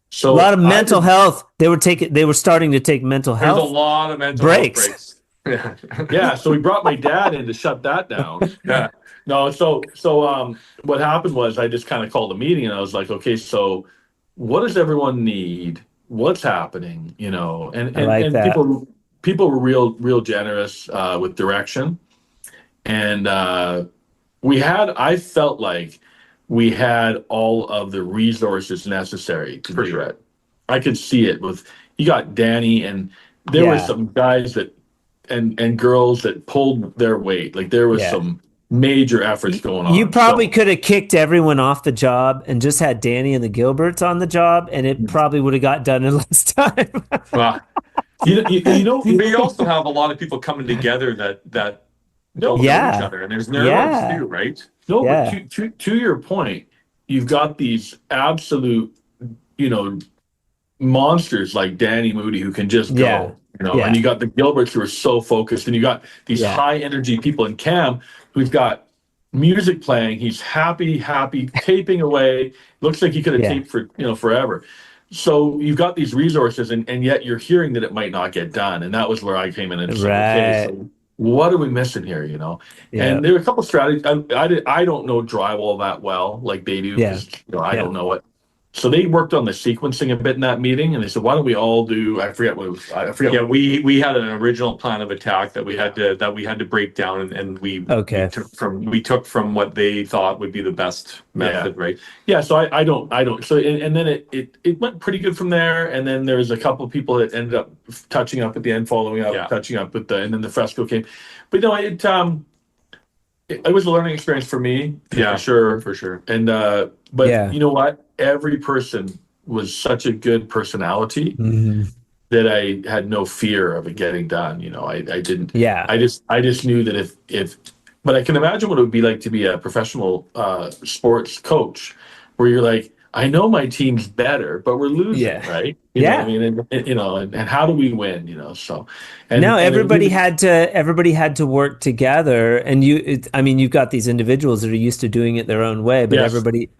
So a lot of mental health. They were starting to take mental health. There's a lot of mental breaks. health breaks. Yeah, so we brought my dad in to shut that down. Yeah. No, so what happened was I just kind of called a meeting and I was like, okay, so what does everyone need? What's happening? You know, and people were real generous with direction, and I felt like we had all of the resources necessary to do it. I could see it you got Danny, and there was some guys that and girls that pulled their weight. Like there was some major efforts going on. You probably could have kicked everyone off the job and just had Danny and the Gilberts on the job, and it probably would have got done in less time. Well, we also have a lot of people coming together that don't know each other, and there's nerves too, right? No, but to your point, you've got these absolute, monsters like Danny Moody who can just go, and you got the Gilberts who are so focused, and you got these high energy people in Cam who's got music playing. He's happy, taping away. Looks like he could have taped for forever. So you've got these resources, and yet you're hearing that it might not get done, and that was where I came in and said, okay, so what are we missing here? And there were a couple of strategies. I don't know drywall that well, like they do. I don't know it. So they worked on the sequencing a bit in that meeting, and they said, "Why don't we all do?" I forget what it was. I forget. Yeah, we had an original plan of attack that we had to break down, and we took from what they thought would be the best method, right? Yeah. So I don't. So and then it went pretty good from there, and then there was a couple of people that ended up touching up at the end, following up, touching up with and then the fresco came, but it was a learning experience for me. Yeah, for sure. And but you know what? Every person was such a good personality that I had no fear of it getting done. I didn't. Yeah. I just knew that if but I can imagine what it would be like to be a professional sports coach, where you're like, I know my team's better, but we're losing, right? You know what I mean? And how do we win? So everybody had to work together, and you've got these individuals that are used to doing it their own way, but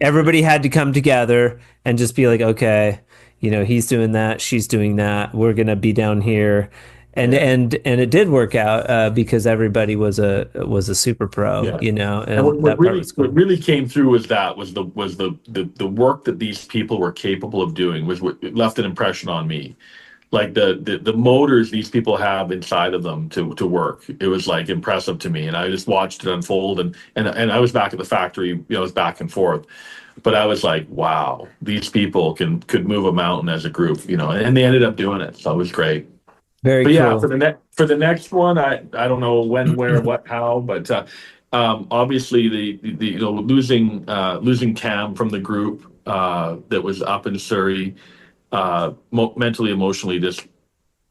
everybody had to come together and just be like, okay, he's doing that, she's doing that, we're gonna be down here. And it did work out because everybody was a super pro, And what really came through was the work that these people were capable of doing was what left an impression on me. Like the motors these people have inside of them to work. It was like impressive to me, and I just watched it unfold. And I was back at the factory, it was back and forth. But I was like, wow, these people could move a mountain as a group, and they ended up doing it. So it was great. Very cool. Yeah, for the next one, I don't know when, where, what, how, but obviously the losing Cam from the group that was up in Surrey, mentally, emotionally, just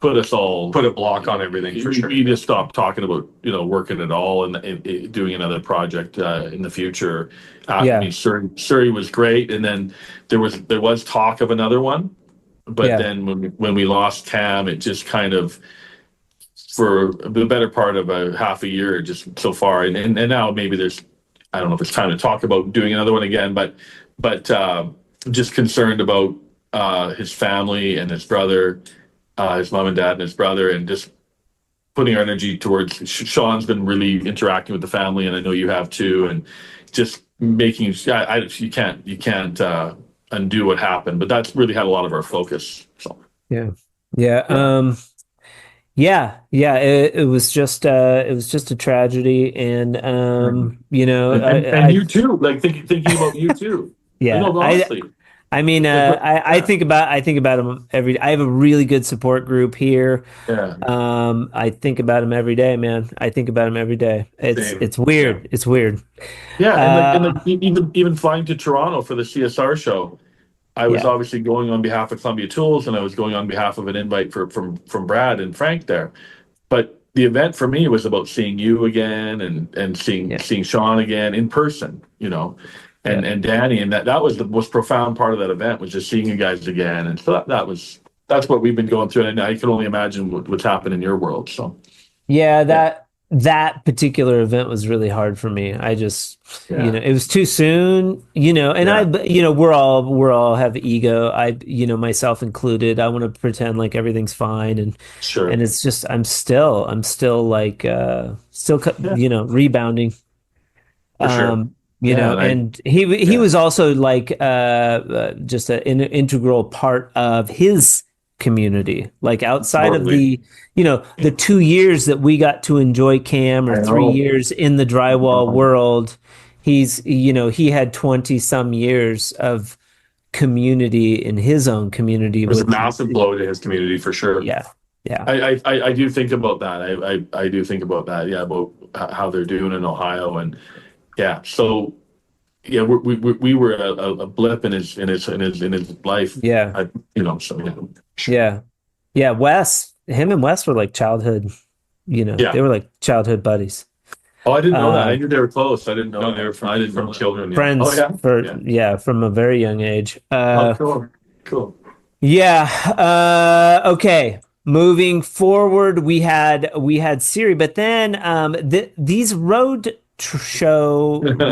put a block on everything. For sure, we just stopped talking about working at all and doing another project in the future. Surrey was great, and then there was talk of another one. But then when we lost Cam, it just kind of, for the better part of a half a year, just so far. And now maybe I don't know if it's time to talk about doing another one again, but just concerned about his family and his brother, his mom and dad and his brother, and just putting our energy towards, Sean's been really interacting with the family, and I know you have too, and just making, you can't undo what happened, but that's really had a lot of our focus. So it was just a tragedy, and you too, like thinking about you too. Honestly. I think about him every day. I have a really good support group here. I think about him every day, man. I think about him every day. It's weird. Yeah. It's weird. Yeah, and even flying to Toronto for the CSR show, I was obviously going on behalf of Columbia Tools, and I was going on behalf of an invite from Brad and Frank there. But the event for me was about seeing you again and seeing Sean again in person, and Danny, and that was the most profound part of that event, was just seeing you guys again. And so that's what we've been going through, and I can only imagine what's happened in your world. So that particular event was really hard for me. I just, it was too soon, and we're all have ego. Myself included. I want to pretend like everything's fine, and Sure. and it's just I'm still like rebounding. For sure. And he was also like just an integral part of his community, like outside of the 2 years that we got to enjoy Cam, or 3 years in the drywall world. He had 20 some years of community in his own community. It was a massive blow to his community, for sure. Yeah. I do think about that. I do think about that. Yeah, about how they're doing in Ohio, and so we were a blip in his life. Wes, him and Wes were like childhood. They were like childhood buddies. Oh, I didn't know that. I knew they were close. I didn't know they were from children. Friends from a very young age. Cool. Yeah. Okay. Moving forward, we had Surrey, but then these road trips,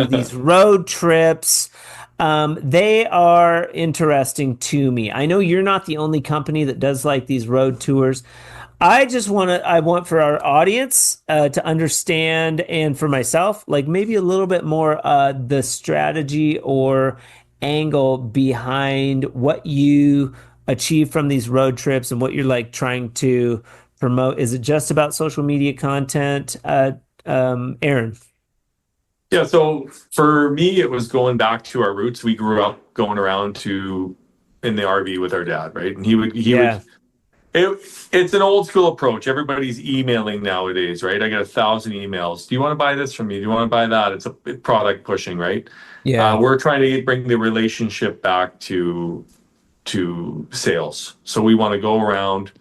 they are interesting to me. I know you're not the only company that does like these road tours. I want for our audience to understand, and for myself, like maybe a little bit more the strategy or angle behind what you achieve from these road trips and what you're like trying to promote. Is it just about social media content? Aaron? Yeah, so for me, it was going back to our roots. We grew up going around in the RV with our dad, right? And he would. It's an old school approach. Everybody's emailing nowadays, right? I get 1,000 emails. Do you want to buy this from me? Do you want to buy that? It's a product pushing, right? Yeah. We're trying to bring the relationship back to sales. So we want to go around,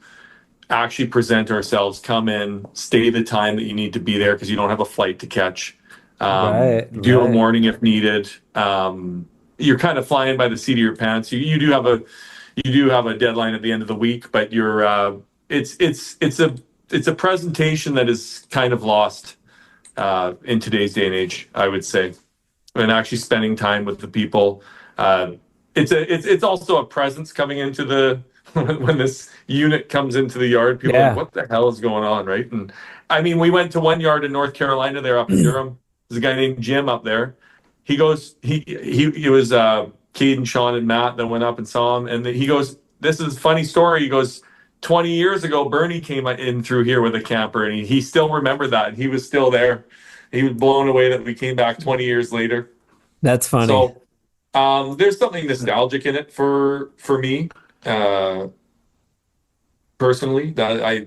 actually present ourselves, come in, stay the time that you need to be there because you don't have a flight to catch. Do a morning if needed. You're kind of flying by the seat of your pants. You do have a deadline at the end of the week, but it's a presentation that is kind of lost in today's day and age, I would say. And actually spending time with the people. It's also a presence coming into when this unit comes into the yard. People are like, what the hell is going on, right? And I mean, we went to one yard in North Carolina there up in Durham. There's a guy named Jim up there. He goes, he was Caden, Sean, and Matt that went up and saw him. And he goes, this is a funny story. He goes, 20 years ago, Bernie came in through here with a camper, and he still remembered that. And he was still there. He was blown away that we came back 20 years later. That's funny. So there's something nostalgic in it for me. Personally, that I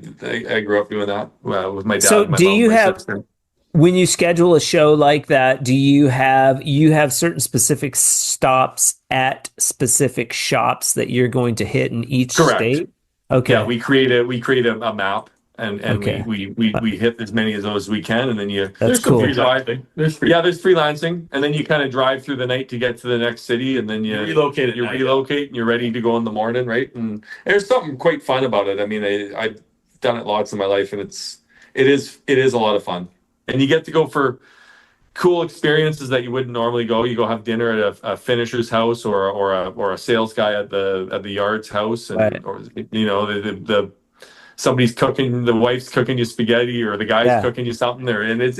grew up doing that with my dad. So and my do mom, you my have, sister. when you schedule a show like that, do you have certain specific stops at specific shops that you're going to hit in each state? Okay. Yeah, we create a map, and Okay. we hit as many of those as we can, and then That's cool. There's freelancing, and then you kind of drive through the night to get to the next city, and then you relocate and you're ready to go in the morning, right? And there's something quite fun about it. I mean, I've done it lots in my life, and it is a lot of fun, and you get to go for cool experiences that you wouldn't normally go. You go have dinner at a finisher's house or a sales guy at the yard's house, and Right. or the somebody's cooking, the wife's cooking you spaghetti, or the guy's cooking you something there. And it's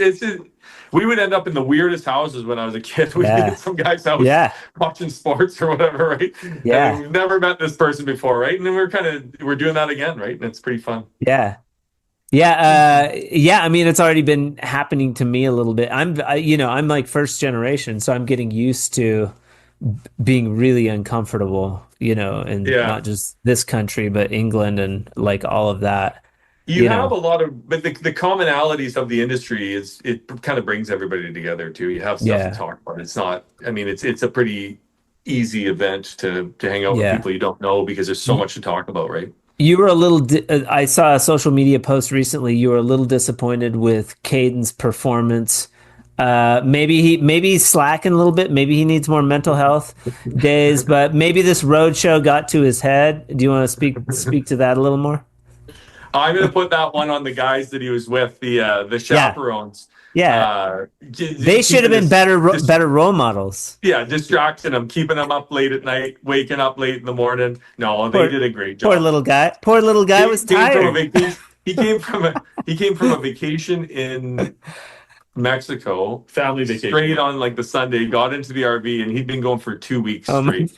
we would end up in the weirdest houses when I was a kid. We'd be at some guy's house watching sports or whatever, right? Yeah. And we've never met this person before, right? And then we're doing that again, right? And it's pretty fun. Yeah. I mean, it's already been happening to me a little bit. I'm like first generation, so I'm getting used to being really uncomfortable, and not just this country, but England and like all of that. You have a lot of, but the commonalities of the industry it kind of brings everybody together too. You have stuff to talk about. It's not, I mean, it's a pretty easy event to hang out with people you don't know, because there's so much to talk about, right? You were a little, I saw a social media post recently. You were a little disappointed with Caden's performance. Maybe he's slacking a little bit. Maybe he needs more mental health days, but maybe this road show got to his head. Do you want to speak to that a little more? I'm going to put that one on the guys that he was with, the chaperones. Yeah. They should have been better role models. Yeah, distracting them, keeping them up late at night, waking up late in the morning. No, they did a great job. Poor little guy was tired. He came from a vacation in Mexico, family vacation, straight on like the Sunday, got into the RV, and he'd been going for 2 weeks straight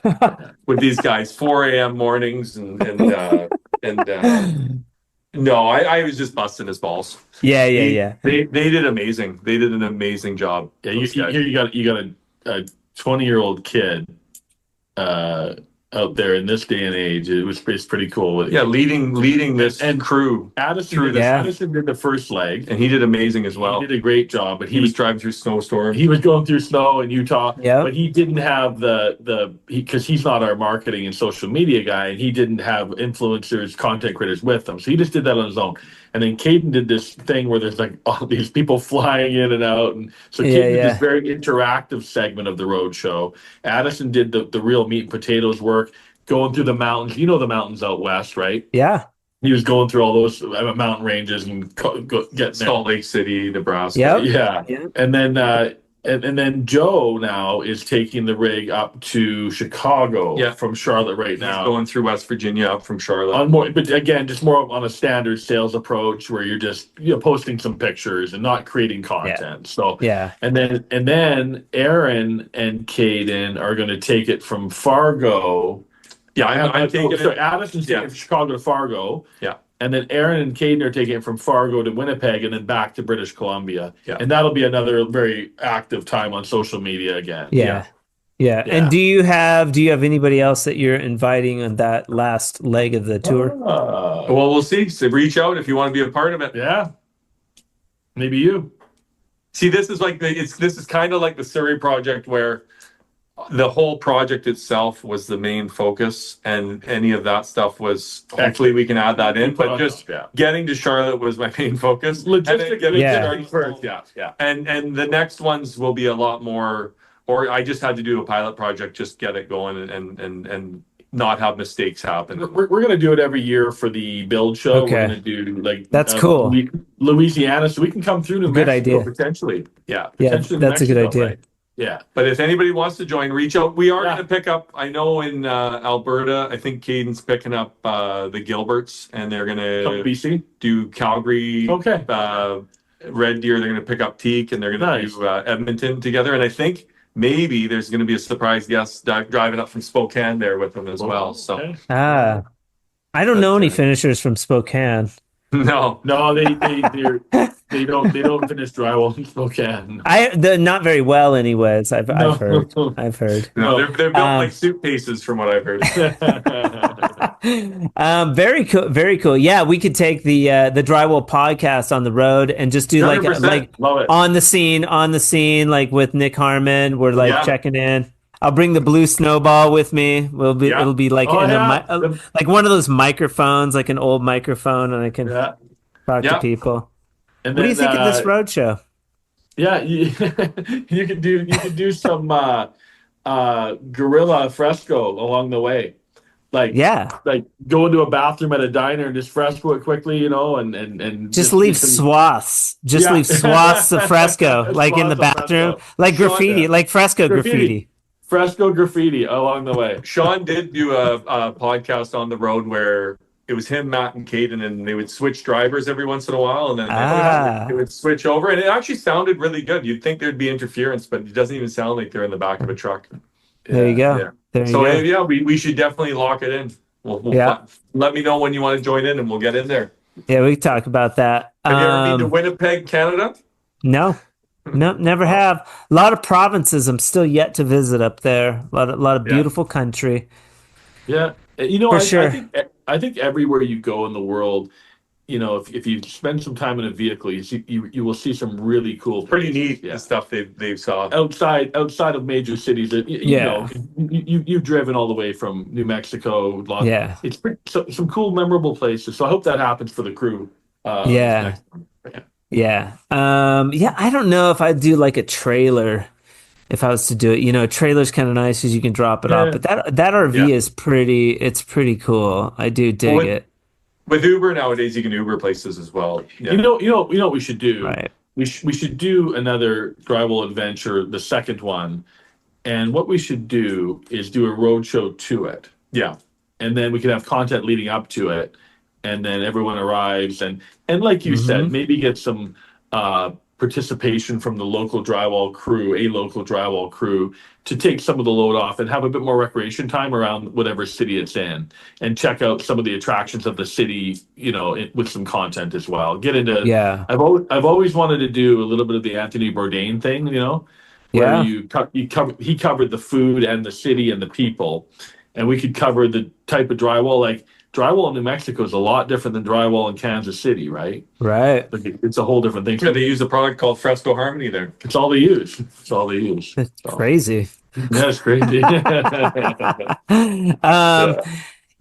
with these guys, 4 a.m. mornings, no, I was just busting his balls. Yeah. They did amazing. They did an amazing job. Yeah, you got a 20-year-old kid out there in this day and age. It's pretty cool. Yeah, leading this crew. Addison did the first leg, and he did amazing as well. He did a great job, but he was driving through snowstorm. He was going through snow in Utah, but he didn't have because he's not our marketing and social media guy, and he didn't have influencers, content creators with him, so he just did that on his own. And then Caden did this thing where there's like all these people flying in and out, and so Caden did this very interactive segment of the road show. Addison did the real meat and potatoes work, going through the mountains. You know the mountains out west, right? Yeah. He was going through all those mountain ranges and getting Salt Lake City, Nebraska. Yep. Yeah. And then Joe now is taking the rig up to Chicago from Charlotte right now. He's going through West Virginia up from Charlotte. But again, just more on a standard sales approach where you're just posting some pictures and not creating content. So and then Aaron and Caden are going to take it from Fargo. Yeah, I'm taking it. Addison's taking it from Chicago to Fargo. Yeah. And then Aaron and Caden are taking it from Fargo to Winnipeg and then back to British Columbia. Yeah. And that'll be another very active time on social media again. Yeah. And do you have anybody else that you're inviting on that last leg of the tour? Well, we'll see. So reach out if you want to be a part of it. Yeah. Maybe you. See, this is kind of like the Surrey project where the whole project itself was the main focus, and any of that stuff was hopefully we can add that in. But just getting to Charlotte was my main focus. Logistically, first. Yeah. And the next ones will be a lot more. Or I just had to do a pilot project, just get it going and not have mistakes happen. We're going to do it every year for the build show. Okay. We're going to do that's cool. Louisiana, so we can come through to Good Mexico idea. Potentially. Yeah, that's a good idea. Right? Yeah. But if anybody wants to join, reach out. We are going to pick up, I know in Alberta, I think Caden's picking up the Gilberts, and they're going to BC? do Calgary. Okay. Red Deer, they're going to pick up Teak, and they're going to do Edmonton together. And I think maybe there's going to be a surprise guest driving up from Spokane there with them as well. So I don't know any finishers from Spokane. No, they don't finish drywall in Spokane. They're not very well, anyways. I've heard. No, they're built like suitcases, from what I've heard. Very cool. Yeah, we could take the Drywall podcast on the road and just do like on the scene, like with Nick Harmon. We're checking in. I'll bring the blue snowball with me. It'll be like like one of those microphones, like an old microphone, and I can talk to people. And what do you think of this road show? Yeah, you could do some guerrilla fresco along the way. Like go into a bathroom at a diner and just fresco it quickly, and just leave swaths. Leave swaths of fresco, like in the bathroom, like graffiti, like fresco graffiti. Fresco graffiti along the way. Sean did do a podcast on the road where it was him, Matt, and Caden, and they would switch drivers every once in a while, and then they would switch over, and it actually sounded really good. You'd think there'd be interference, but it doesn't even sound like they're in the back of a truck. There you go. Yeah. We should definitely lock it in. We'll let me know when you want to join in, and we'll get in there. Yeah, we can talk about that. Have you ever been to Winnipeg, Canada? No, never have. A lot of provinces I'm still yet to visit up there. A lot of beautiful country. Yeah, I think everywhere you go in the world, if you spend some time in a vehicle, you will see some really cool, pretty neat stuff they saw outside of major cities. You've driven all the way from New Mexico. It's some cool, memorable places. So I hope that happens for the crew. I don't know if I'd do like a trailer. If I was to do it, a trailer's kind of nice because you can drop it off. But that RV is pretty. It's pretty cool. I do dig it. with Uber nowadays, you can Uber places as well. Yeah. You know what we should do? Right. We should do another Drywall adventure, the second one. And what we should do is do a roadshow to it. Yeah. And then we can have content leading up to it. And then everyone arrives. And like you said, maybe get some participation from the local drywall crew to take some of the load off and have a bit more recreation time around whatever city it's in, and check out some of the attractions of the city, with some content as well. Get into, I've always wanted to do a little bit of the Anthony Bourdain thing, where he covered the food and the city and the people, and we could cover the type of drywall. Like, drywall in New Mexico is a lot different than drywall in Kansas City, right? Right. It's a whole different thing. Yeah, they use a product called Fresco Harmony there. It's all they use. It's crazy. That's crazy.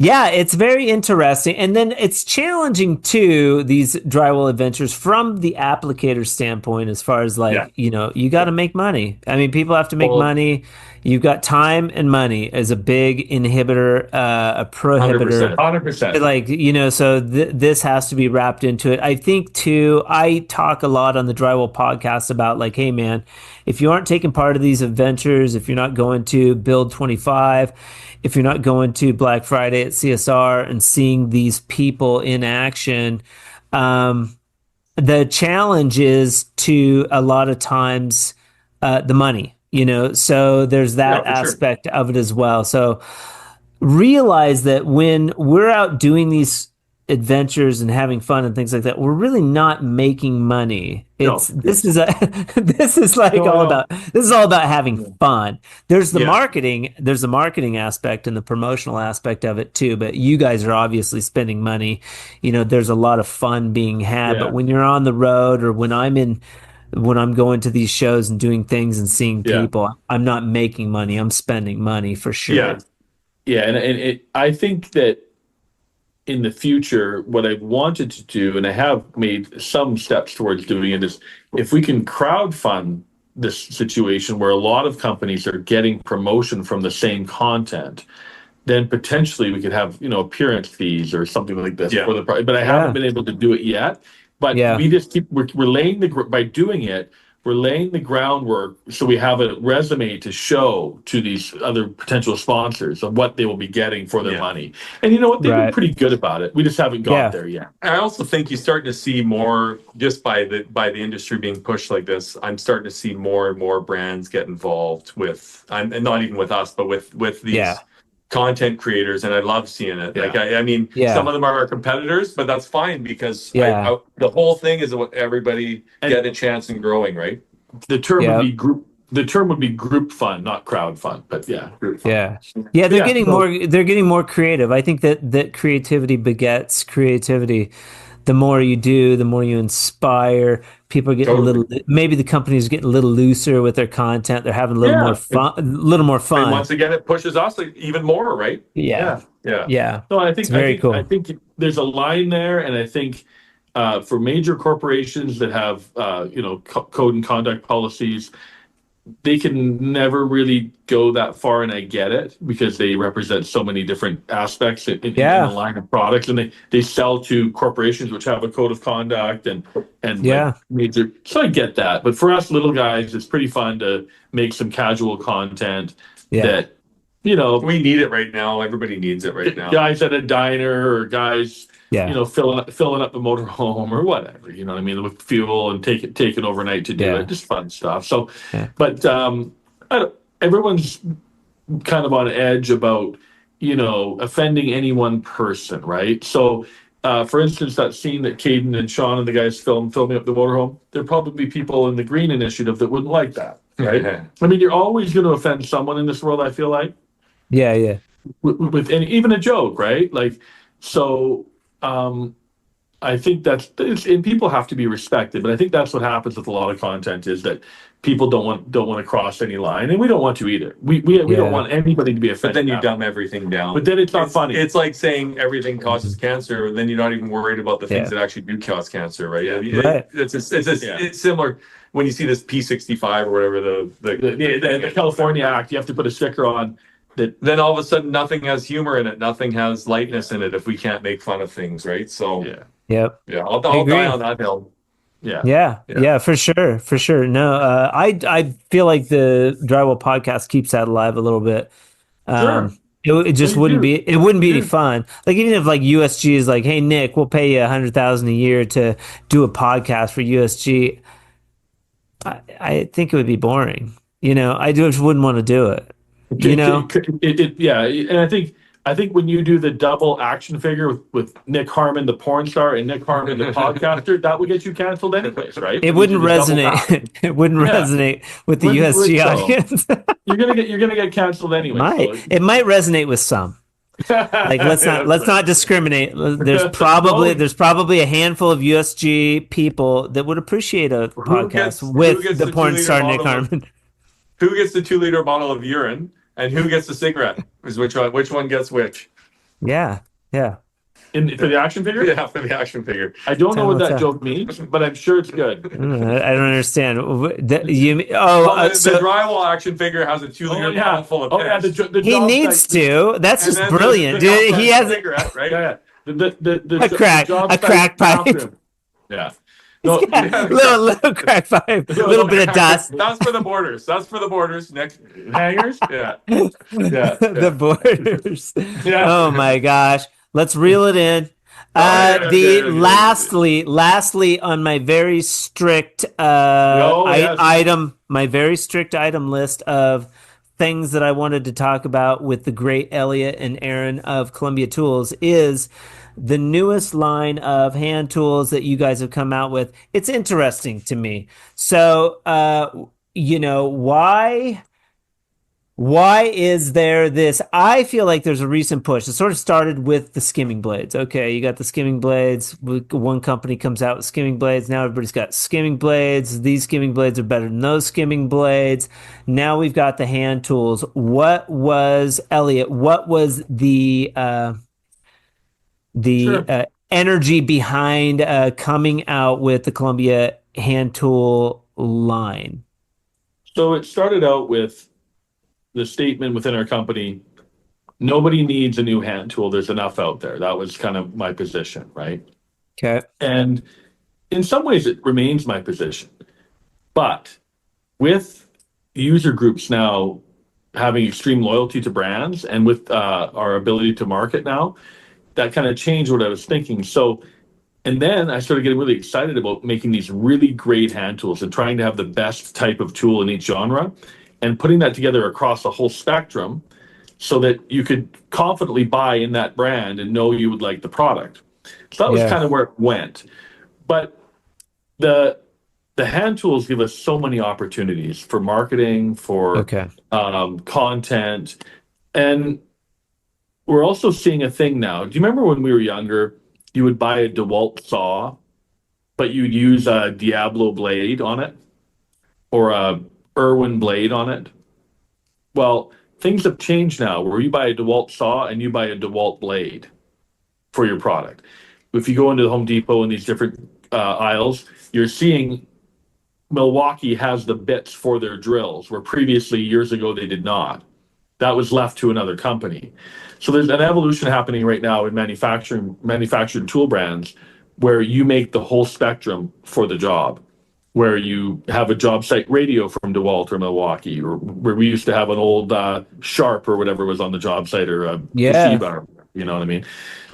Yeah, it's very interesting. And then it's challenging too, these drywall adventures from the applicator standpoint, as far as you got to make money. I mean, people have to make money. You've got time and money as a big inhibitor, a prohibitor. 100%. So this has to be wrapped into it. I think too, I talk a lot on the Drywall podcast about hey man, if you aren't taking part of these adventures, if you're not going to Build 25, if you're not going to Black Friday at CSR and seeing these people in action, the challenge is to a lot of times the money, so there's that aspect of it as well. So realize that when we're out doing these adventures and having fun and things like that, we're really not making money. This is all about having fun. There's the marketing aspect and the promotional aspect of it too, but you guys are obviously spending money. There's a lot of fun being had, but when you're on the road, or when I'm going to these shows and doing things and seeing people, I'm not making money. I'm spending money for sure. And I think that in the future, what I've wanted to do, and I have made some steps towards doing it, is if we can crowdfund this situation where a lot of companies are getting promotion from the same content, then potentially we could have, appearance fees or something like this for the price. But I haven't been able to do it yet. But we just we're laying by doing it, we're laying the groundwork so we have a resume to show to these other potential sponsors of what they will be getting for their money. And you know what? They've been pretty good about it. We just haven't got there yet. I also think you're starting to see more, just by the industry being pushed like this. I'm starting to see more and more brands get involved with, and not even with us, but with these content creators, and I love seeing it. I mean, some of them are our competitors, but that's fine, because the whole thing is what everybody get a chance in growing, right? The term would be group. The term would be group fund, not crowd fund. But group fund. They're getting more. They're getting more creative. I think that creativity begets creativity. The more you do, the more you inspire. People are getting a little. Maybe the companies getting a little looser with their content. They're having a little more fun. And once again, it pushes us even more, right? Yeah. No, I think it's very cool. I think there's a line there, and I think for major corporations that have code and conduct policies, they can never really go that far, and I get it, because they represent so many different aspects in the line of products, and they sell to corporations which have a code of conduct and major. So I get that, but for us little guys, it's pretty fun to make some casual content that we need it right now. Everybody needs it right now. Guys at a diner, or guys filling up the motorhome or whatever, you know what I mean, with fuel, and take it overnight to do it. Just fun stuff. So, but everyone's kind of on edge about, offending any one person, right? So, for instance, that scene that Caden and Sean and the guys filming up the motorhome, there are probably people in the Green Initiative that wouldn't like that, right? I mean, you're always going to offend someone in this world, I feel like. With even a joke, right? So. I think and people have to be respected, but I think that's what happens with a lot of content, is that people don't want to cross any line, and we don't want to either. We don't want anybody to be offended. But then you dumb everything down. But then it's not funny. It's like saying everything causes cancer, and then you're not even worried about the things that actually do cause cancer, right? It's similar when you see this P65 or whatever the California Act. You have to put a sticker on then all of a sudden nothing has humor in it, nothing has lightness in it if we can't make fun of things, right? So Yep. I'll die on that hill. Yeah, for sure. No, I feel like the Drywall podcast keeps that alive a little bit. Sure. It just wouldn't be any fun. Like even if like USG is like, hey Nick, we'll pay you $100,000 a year to do a podcast for USG. I think it would be boring. I just wouldn't want to do it. And I think when you do the double action figure with Nick Harmon, the porn star, and Nick Harmon, the podcaster, that would get you canceled anyways, right? It wouldn't resonate. It wouldn't resonate with the USG audience. You're gonna get canceled anyway. It might resonate with some. Like let's not discriminate. There's probably a handful of USG people that would appreciate a podcast with the porn star Nick Harmon. Who gets the 2-liter bottle of urine and who gets the cigarette? Which one gets which? Yeah. For the action figure? Yeah, for the action figure. I don't know what that joke means, but I'm sure it's good. I don't understand. The drywall action figure has a 2-liter bottle full of piss. He needs to. That's just brilliant, dude. He has a cigarette, right? A crack pipe. Yeah. No, little crack pipe, a little bit of dust. That's for the borders. Next hangers, yeah. The borders. Yeah. Oh my gosh, let's reel it in. Lastly, on my very strict item list of things that I wanted to talk about with the great Elliot and Aaron of Columbia Tools is the newest line of hand tools that you guys have come out with. It's interesting to me. So, why is there this? I feel like there's a recent push. It sort of started with the skimming blades. Okay, you got the skimming blades. One company comes out with skimming blades. Now everybody's got skimming blades. These skimming blades are better than those skimming blades. Now we've got the hand tools. What was the energy behind coming out with the Columbia hand tool line? So it started out with the statement within our company, nobody needs a new hand tool. There's enough out there. That was kind of my position, right? Okay. And in some ways it remains my position. But with user groups now having extreme loyalty to brands and with our ability to market now, that kind of changed what I was thinking. So, and then I started getting really excited about making these really great hand tools and trying to have the best type of tool in each genre and putting that together across the whole spectrum so that you could confidently buy in that brand and know you would like the product. So that was kind of where it went. But the hand tools give us so many opportunities for marketing, for content. And we're also seeing a thing now. Do you remember when we were younger, you would buy a DeWalt saw, but you'd use a Diablo blade on it or a Irwin blade on it? Well, things have changed now where you buy a DeWalt saw and you buy a DeWalt blade for your product. If you go into the Home Depot in these different aisles, you're seeing Milwaukee has the bits for their drills, where previously, years ago, they did not. That was left to another company. So there's an evolution happening right now in manufactured tool brands where you make the whole spectrum for the job, where you have a job site radio from DeWalt or Milwaukee, or where we used to have an old Sharp or whatever was on the job site, or a Toshiba, you know what I mean?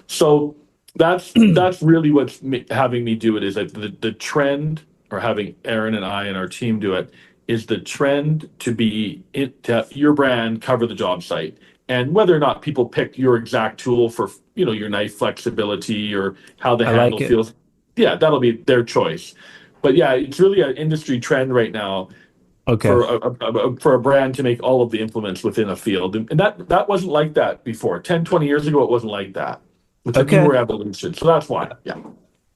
So that's really what's having me do it, is that the trend, or having Aaron and I and our team do it, is the trend to have your brand cover the job site. And whether or not people pick your exact tool for, your knife flexibility or how the handle feels, that'll be their choice. But it's really an industry trend right now for a brand to make all of the implements within a field. And that wasn't like that before. 10, 20 years ago, it wasn't like that. It's a newer evolution. So that's why,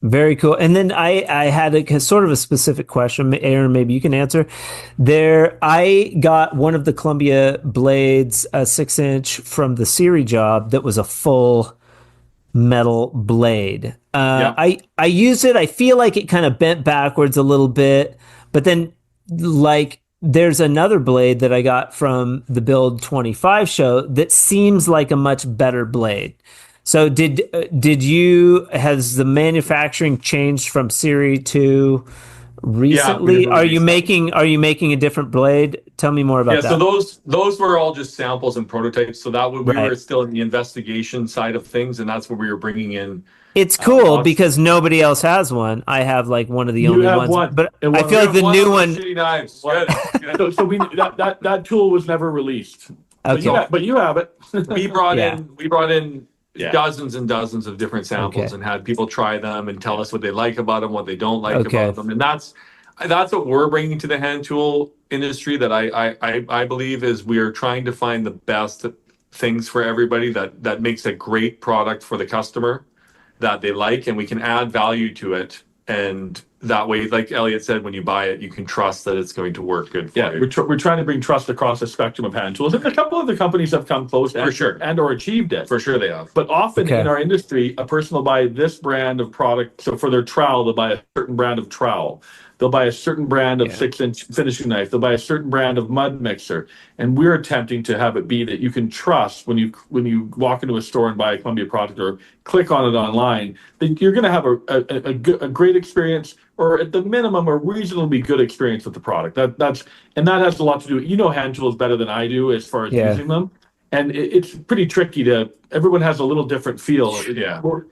Very cool. And then I had a sort of a specific question, Aaron, maybe you can answer. I got one of the Columbia blades, a 6-inch from the Surrey job that was a full metal blade. I used it. I feel like it kind of bent backwards a little bit, but then there's another blade that I got from the Build 25 show that seems like a much better blade. So has the manufacturing changed from Surrey to recently? Yeah, Are you making a different blade? Tell me more about that. So those were all just samples and prototypes. So that we Right. were still in the investigation side of things, and that's where we were bringing in. It's cool because nobody else has one. I have like one of the only ones, one. but I feel like the new one. Knives. Good. Good. So that tool was never released. Okay. But you have it. We brought in Yeah. dozens and dozens of different samples and had people try them and tell us what they like about them, what they don't like about them, and that's what we're bringing to the hand tool industry. That I believe is we are trying to find the best things for everybody that makes a great product for the customer that they like, and we can add value to it. And that way, like Elliot said, when you buy it, you can trust that it's going to work good for you. We're trying to bring trust across the spectrum of hand tools. And a couple of the companies have come close and or achieved it. For sure they have. But often in our industry, a person will buy this brand of product. So for their trowel, they'll buy a certain brand of trowel. They'll buy a certain brand of 6-inch finishing knife. They'll buy a certain brand of mud mixer. And we're attempting to have it be that you can trust when you walk into a store and buy a Columbia product or click on it online, that you're going to have a great experience, or at the minimum, a reasonably good experience with the product. That has a lot to do. You know hand tools better than I do as far as using them. And it's pretty tricky everyone has a little different feel. Yeah. What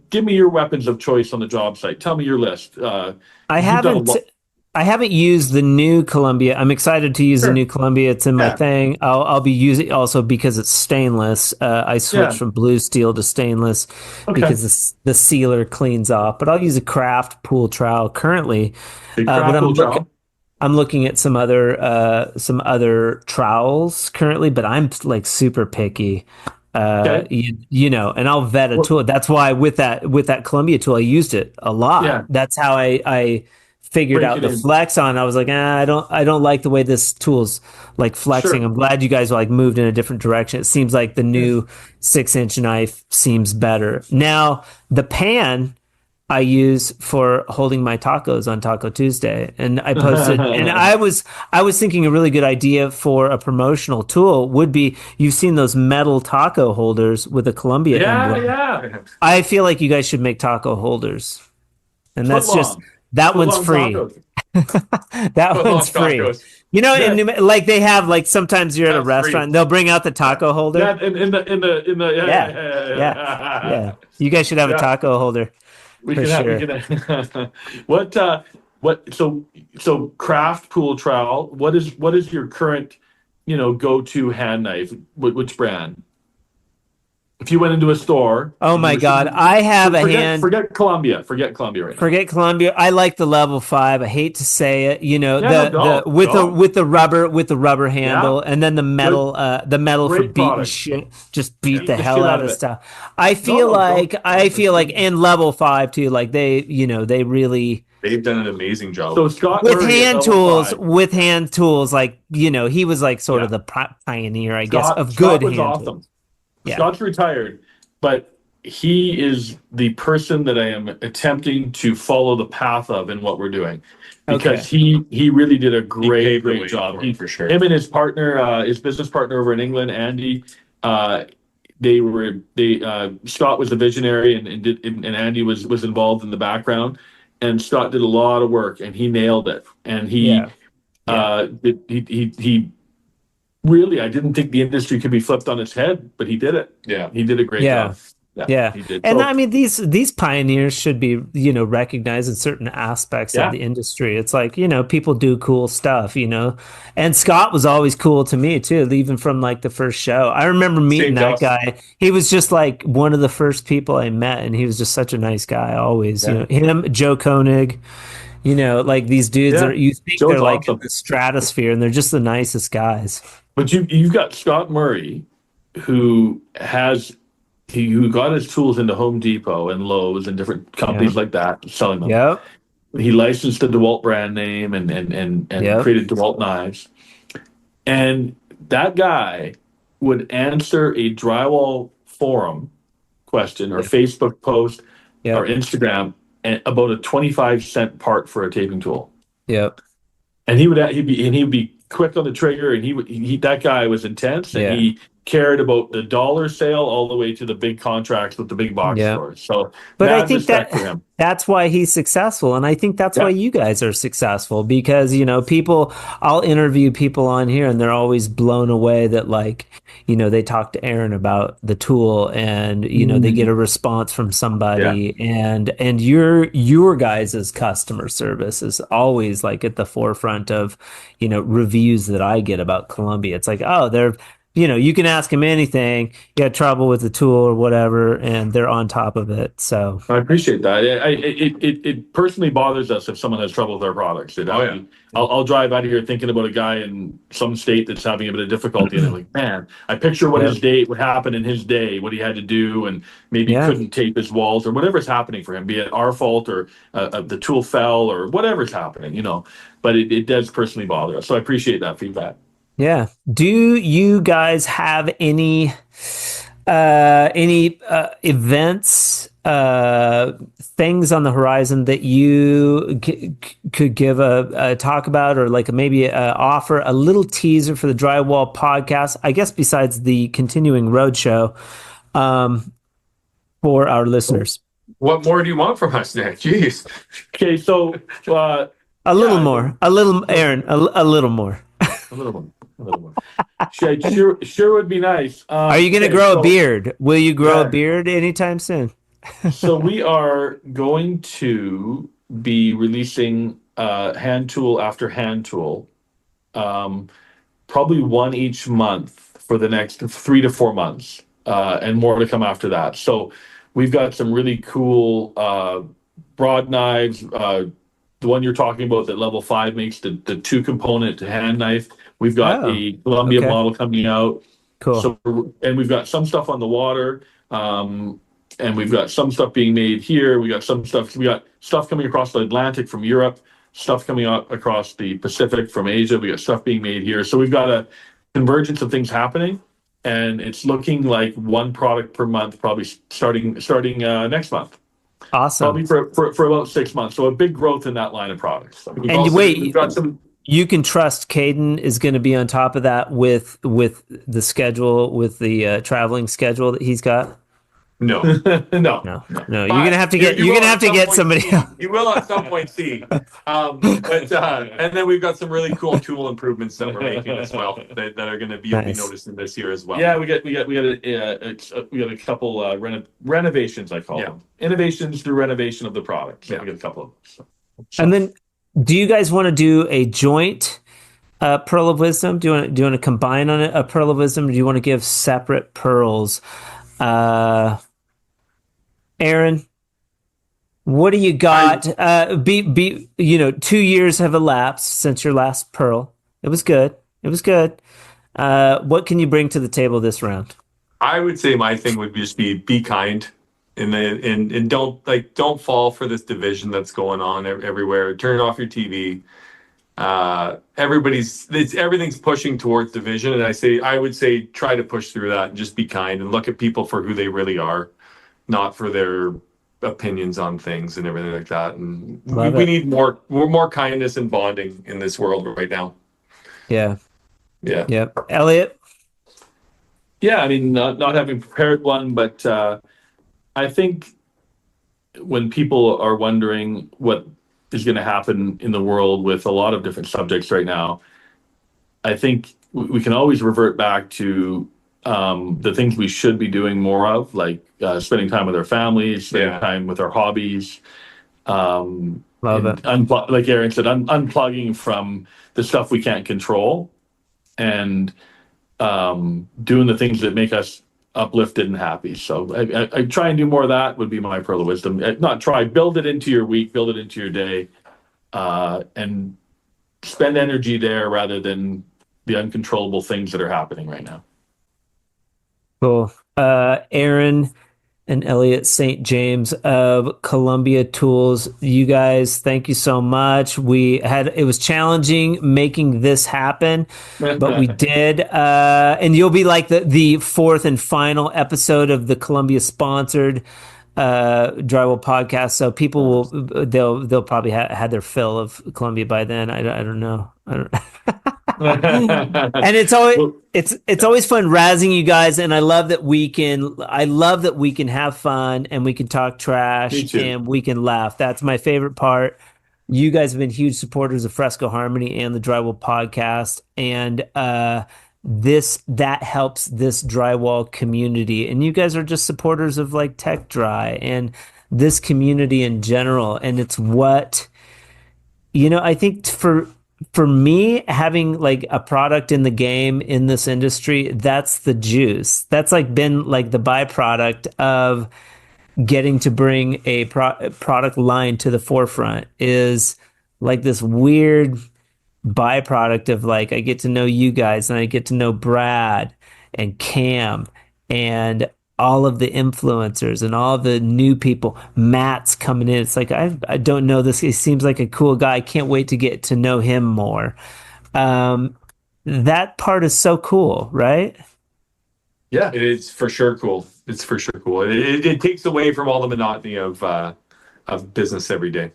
give me your weapons of choice on the job site. Tell me your list. I haven't used the new Columbia. I'm excited to use the new Columbia. It's in my thing. I'll be using also because it's stainless. I switched from blue steel to stainless because the sealer cleans off. But I'll use a craft pool trowel currently. I'm looking at some other trowels currently, but I'm like super picky. And I'll vet a tool. That's why with that Columbia tool, I used it a lot. Yeah. That's how I figured out the flex on. I was like, I don't like the way this tool's like flexing. Sure. I'm glad you guys like moved in a different direction. It seems like the new 6-inch knife seems better. Now the pan I use for holding my tacos on Taco Tuesday, and I posted. And I was thinking a really good idea for a promotional tool would be, you've seen those metal taco holders with a Columbia emblem. Yeah. I feel like you guys should make taco holders, and that's that one's free. That one's free. Tacos. You know, like they have, like sometimes you're at a restaurant, they'll bring out the taco holder. Yeah. You guys should have a taco holder. So craft pool trowel. What is your current, go-to hand knife? Which brand? If you went into a store. Oh my God, I have Forget Columbia. Forget Columbia right now. Forget Columbia. I like the level 5. I hate to say it. With the rubber handle, and then the metal for beating shit. Just beat the hell out of stuff. I feel like and level 5 too. Like they really. They've done an amazing job. So Scott with hand tools, like he was like sort of the pioneer, I guess, of good hand tools. Yeah. Scott's retired, but he is the person that I am attempting to follow the path of in what we're doing, because he really did a great job. For sure. Him and his partner, his business partner over in England, Andy, Scott was the visionary, and Andy was involved in the background, and Scott did a lot of work, and he nailed it, and he really, I didn't think the industry could be flipped on its head, but he did it. Yeah, he did a great job. Yeah, he did. And I mean, these pioneers should be, recognized in certain aspects of the industry. It's like, people do cool stuff, And Scott was always cool to me too, even from like the first show. I remember meeting that guy. He was just like one of the first people I met, and he was just such a nice guy. Always, him, Joe Koenig. Like these dudes you think Joe's they're like in the stratosphere, and they're just the nicest guys. But you've got Scott Murray, who got his tools into Home Depot and Lowe's and different companies like that, selling them. Yep. He licensed the DeWalt brand name and created DeWalt knives. And that guy would answer a Drywall forum question or Facebook post or Instagram about a 25-cent part for a taping tool. Yep. and he'd be quick on the trigger, and that guy was intense, and he cared about the dollar sale all the way to the big contracts with the big box stores. So, but I think that's why he's successful, and I think that's why you guys are successful, because I'll interview people on here, and they're always blown away that, like, they talk to Aaron about the tool, and they get a response from somebody, and your guys' customer service is always like at the forefront of reviews that I get about Columbia. It's like, oh, they're you can ask them anything, you got trouble with the tool or whatever, and they're on top of it. So I appreciate that. It personally bothers us if someone has trouble with our products. I'll drive out of here thinking about a guy in some state that's having a bit of difficulty, and I'm like, man, I picture what happened in his day, what he had to do, and maybe he couldn't tape his walls or whatever's happening for him, be it our fault or the tool fell or whatever's happening, But it does personally bother us. So I appreciate that feedback. Yeah. Do you guys have any events, things on the horizon that you could give a talk about, or like maybe offer a little teaser for the Drywall podcast? I guess besides the continuing roadshow, for our listeners. What more do you want from us, Nick? Jeez. Okay, so a little more, Aaron, a little more. A little more. Sure would be nice. Are you going to grow a beard? Will you grow a beard anytime soon? So we are going to be releasing hand tool after hand tool, probably one each month for the next 3 to 4 months, and more to come after that. So we've got some really cool broad knives. The one you're talking about that Level 5 makes, the 2-component hand knife. We've got a Columbia model coming out. Cool. So, and we've got some stuff on the water, and we've got some stuff being made here. We got stuff coming across the Atlantic from Europe, stuff coming out across the Pacific from Asia. We got stuff being made here. So we've got a convergence of things happening, and it's looking like one product per month, probably starting next month. Awesome. Probably for about 6 months. So a big growth in that line of products. So we've got some. You can trust Caden is going to be on top of that with the schedule, with the traveling schedule that he's got. No. You're gonna have to get somebody else. You will at some point see. And then we've got some really cool tool improvements that we're making as well that are going to be noticed in this year as well. Yeah, we got a couple renovations, I call them innovations through renovation of the product. So we got a couple of them. So. And then, do you guys want to do a joint pearl of wisdom? Do you want to combine on a pearl of wisdom? Or do you want to give separate pearls? Aaron, what do you got? 2 years have elapsed since your last pearl. It was good. What can you bring to the table this round? I would say my thing would just be kind, and don't fall for this division that's going on everywhere. Turn off your TV. Everything's pushing towards division, and I would say try to push through that and just be kind and look at people for who they really are, not for their opinions on things and everything like that. And we need more kindness and bonding in this world right now. Yeah. Elliot. Yeah, I mean, not having prepared one, but I think when people are wondering what is going to happen in the world with a lot of different subjects right now, I think we can always revert back to the things we should be doing more of, like spending time with our families, spending time with our hobbies. Love it. Like Aaron said, unplugging from the stuff we can't control, and doing the things that make us uplifted and happy. So I try and do more of that would be my pearl of wisdom. Build it into your week, build it into your day, and spend energy there rather than the uncontrollable things that are happening right now. Cool. Aaron and Elliot St. James of Columbia Tools. You guys, thank you so much. It was challenging making this happen, but we did. And you'll be like the fourth and final episode of the Columbia sponsored Drywall podcast. So people they'll probably had their fill of Columbia by then. I don't know. I don't and it's always fun razzing you guys, and I love that we can have fun and we can talk trash and we can laugh. That's my favorite part. You guys have been huge supporters of Fresco Harmony and the Drywall podcast, and that helps this drywall community. And you guys are just supporters of like Tech Dry and this community in general. And it's what, I think for me, having like a product in the game in this industry, that's the juice. That's like been like the byproduct of getting to bring a product line to the forefront, is like this weird byproduct of like, I get to know you guys and I get to know Brad and Cam and all of the influencers and all the new people. Matt's coming in. It's like, I don't know this. He seems like a cool guy. I can't wait to get to know him more. That part is so cool, right? Yeah, it's for sure cool. It's for sure cool. It takes away from all the monotony of business every day,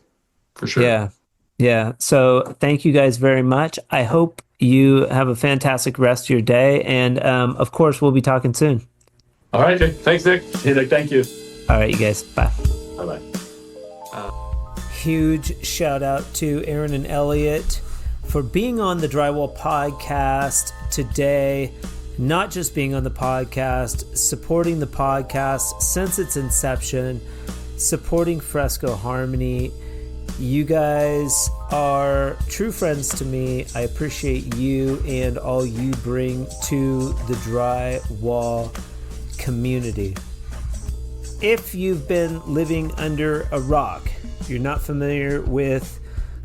for sure. Yeah. Yeah. So thank you guys very much. I hope you have a fantastic rest of your day. And of course, we'll be talking soon. All right. Thanks, Nick. Hey, Nick, thank you. All right, you guys. Bye. Bye-bye. Huge shout out to Aaron and Elliot for being on the Drywall podcast today. Not just being on the podcast, supporting the podcast since its inception, supporting Fresco Harmony. You guys are true friends to me. I appreciate you and all you bring to the Drywall community. If you've been living under a rock, you're not familiar with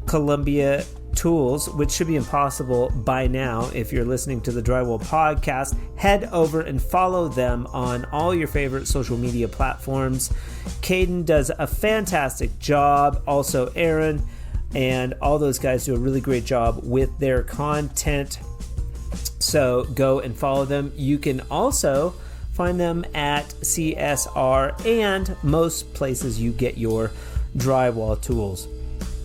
Columbia Tools, which should be impossible by now if you're listening to the Drywall podcast, head over and follow them on all your favorite social media platforms. Caden does a fantastic job. Also, Aaron and all those guys do a really great job with their content. So go and follow them. You can also find them at CSR and most places you get your drywall tools.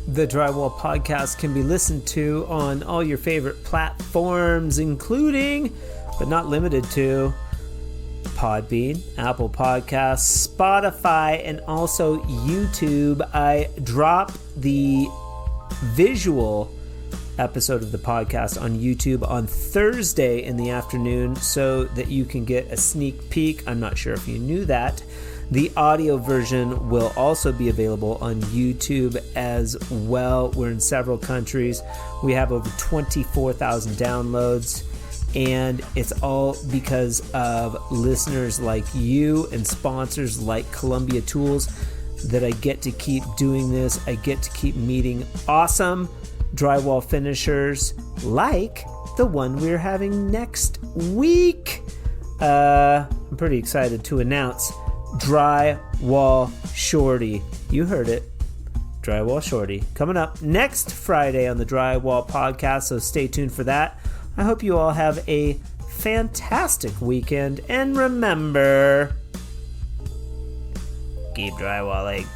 The Drywall podcast can be listened to on all your favorite platforms, including, but not limited to, Podbean, Apple Podcasts, Spotify, and also YouTube. I drop the visual episode of the podcast on YouTube on Thursday in the afternoon so that you can get a sneak peek. I'm not sure if you knew that. The audio version will also be available on YouTube as well. We're in several countries. We have over 24,000 downloads, and it's all because of listeners like you and sponsors like Columbia Tools that I get to keep doing this. I get to keep meeting awesome drywall finishers like the one we're having next week. I'm pretty excited to announce Drywall Shorty. You heard it. Drywall Shorty. Coming up next Friday on the Drywall podcast, so stay tuned for that. I hope you all have a fantastic weekend, and remember, keep drywalling.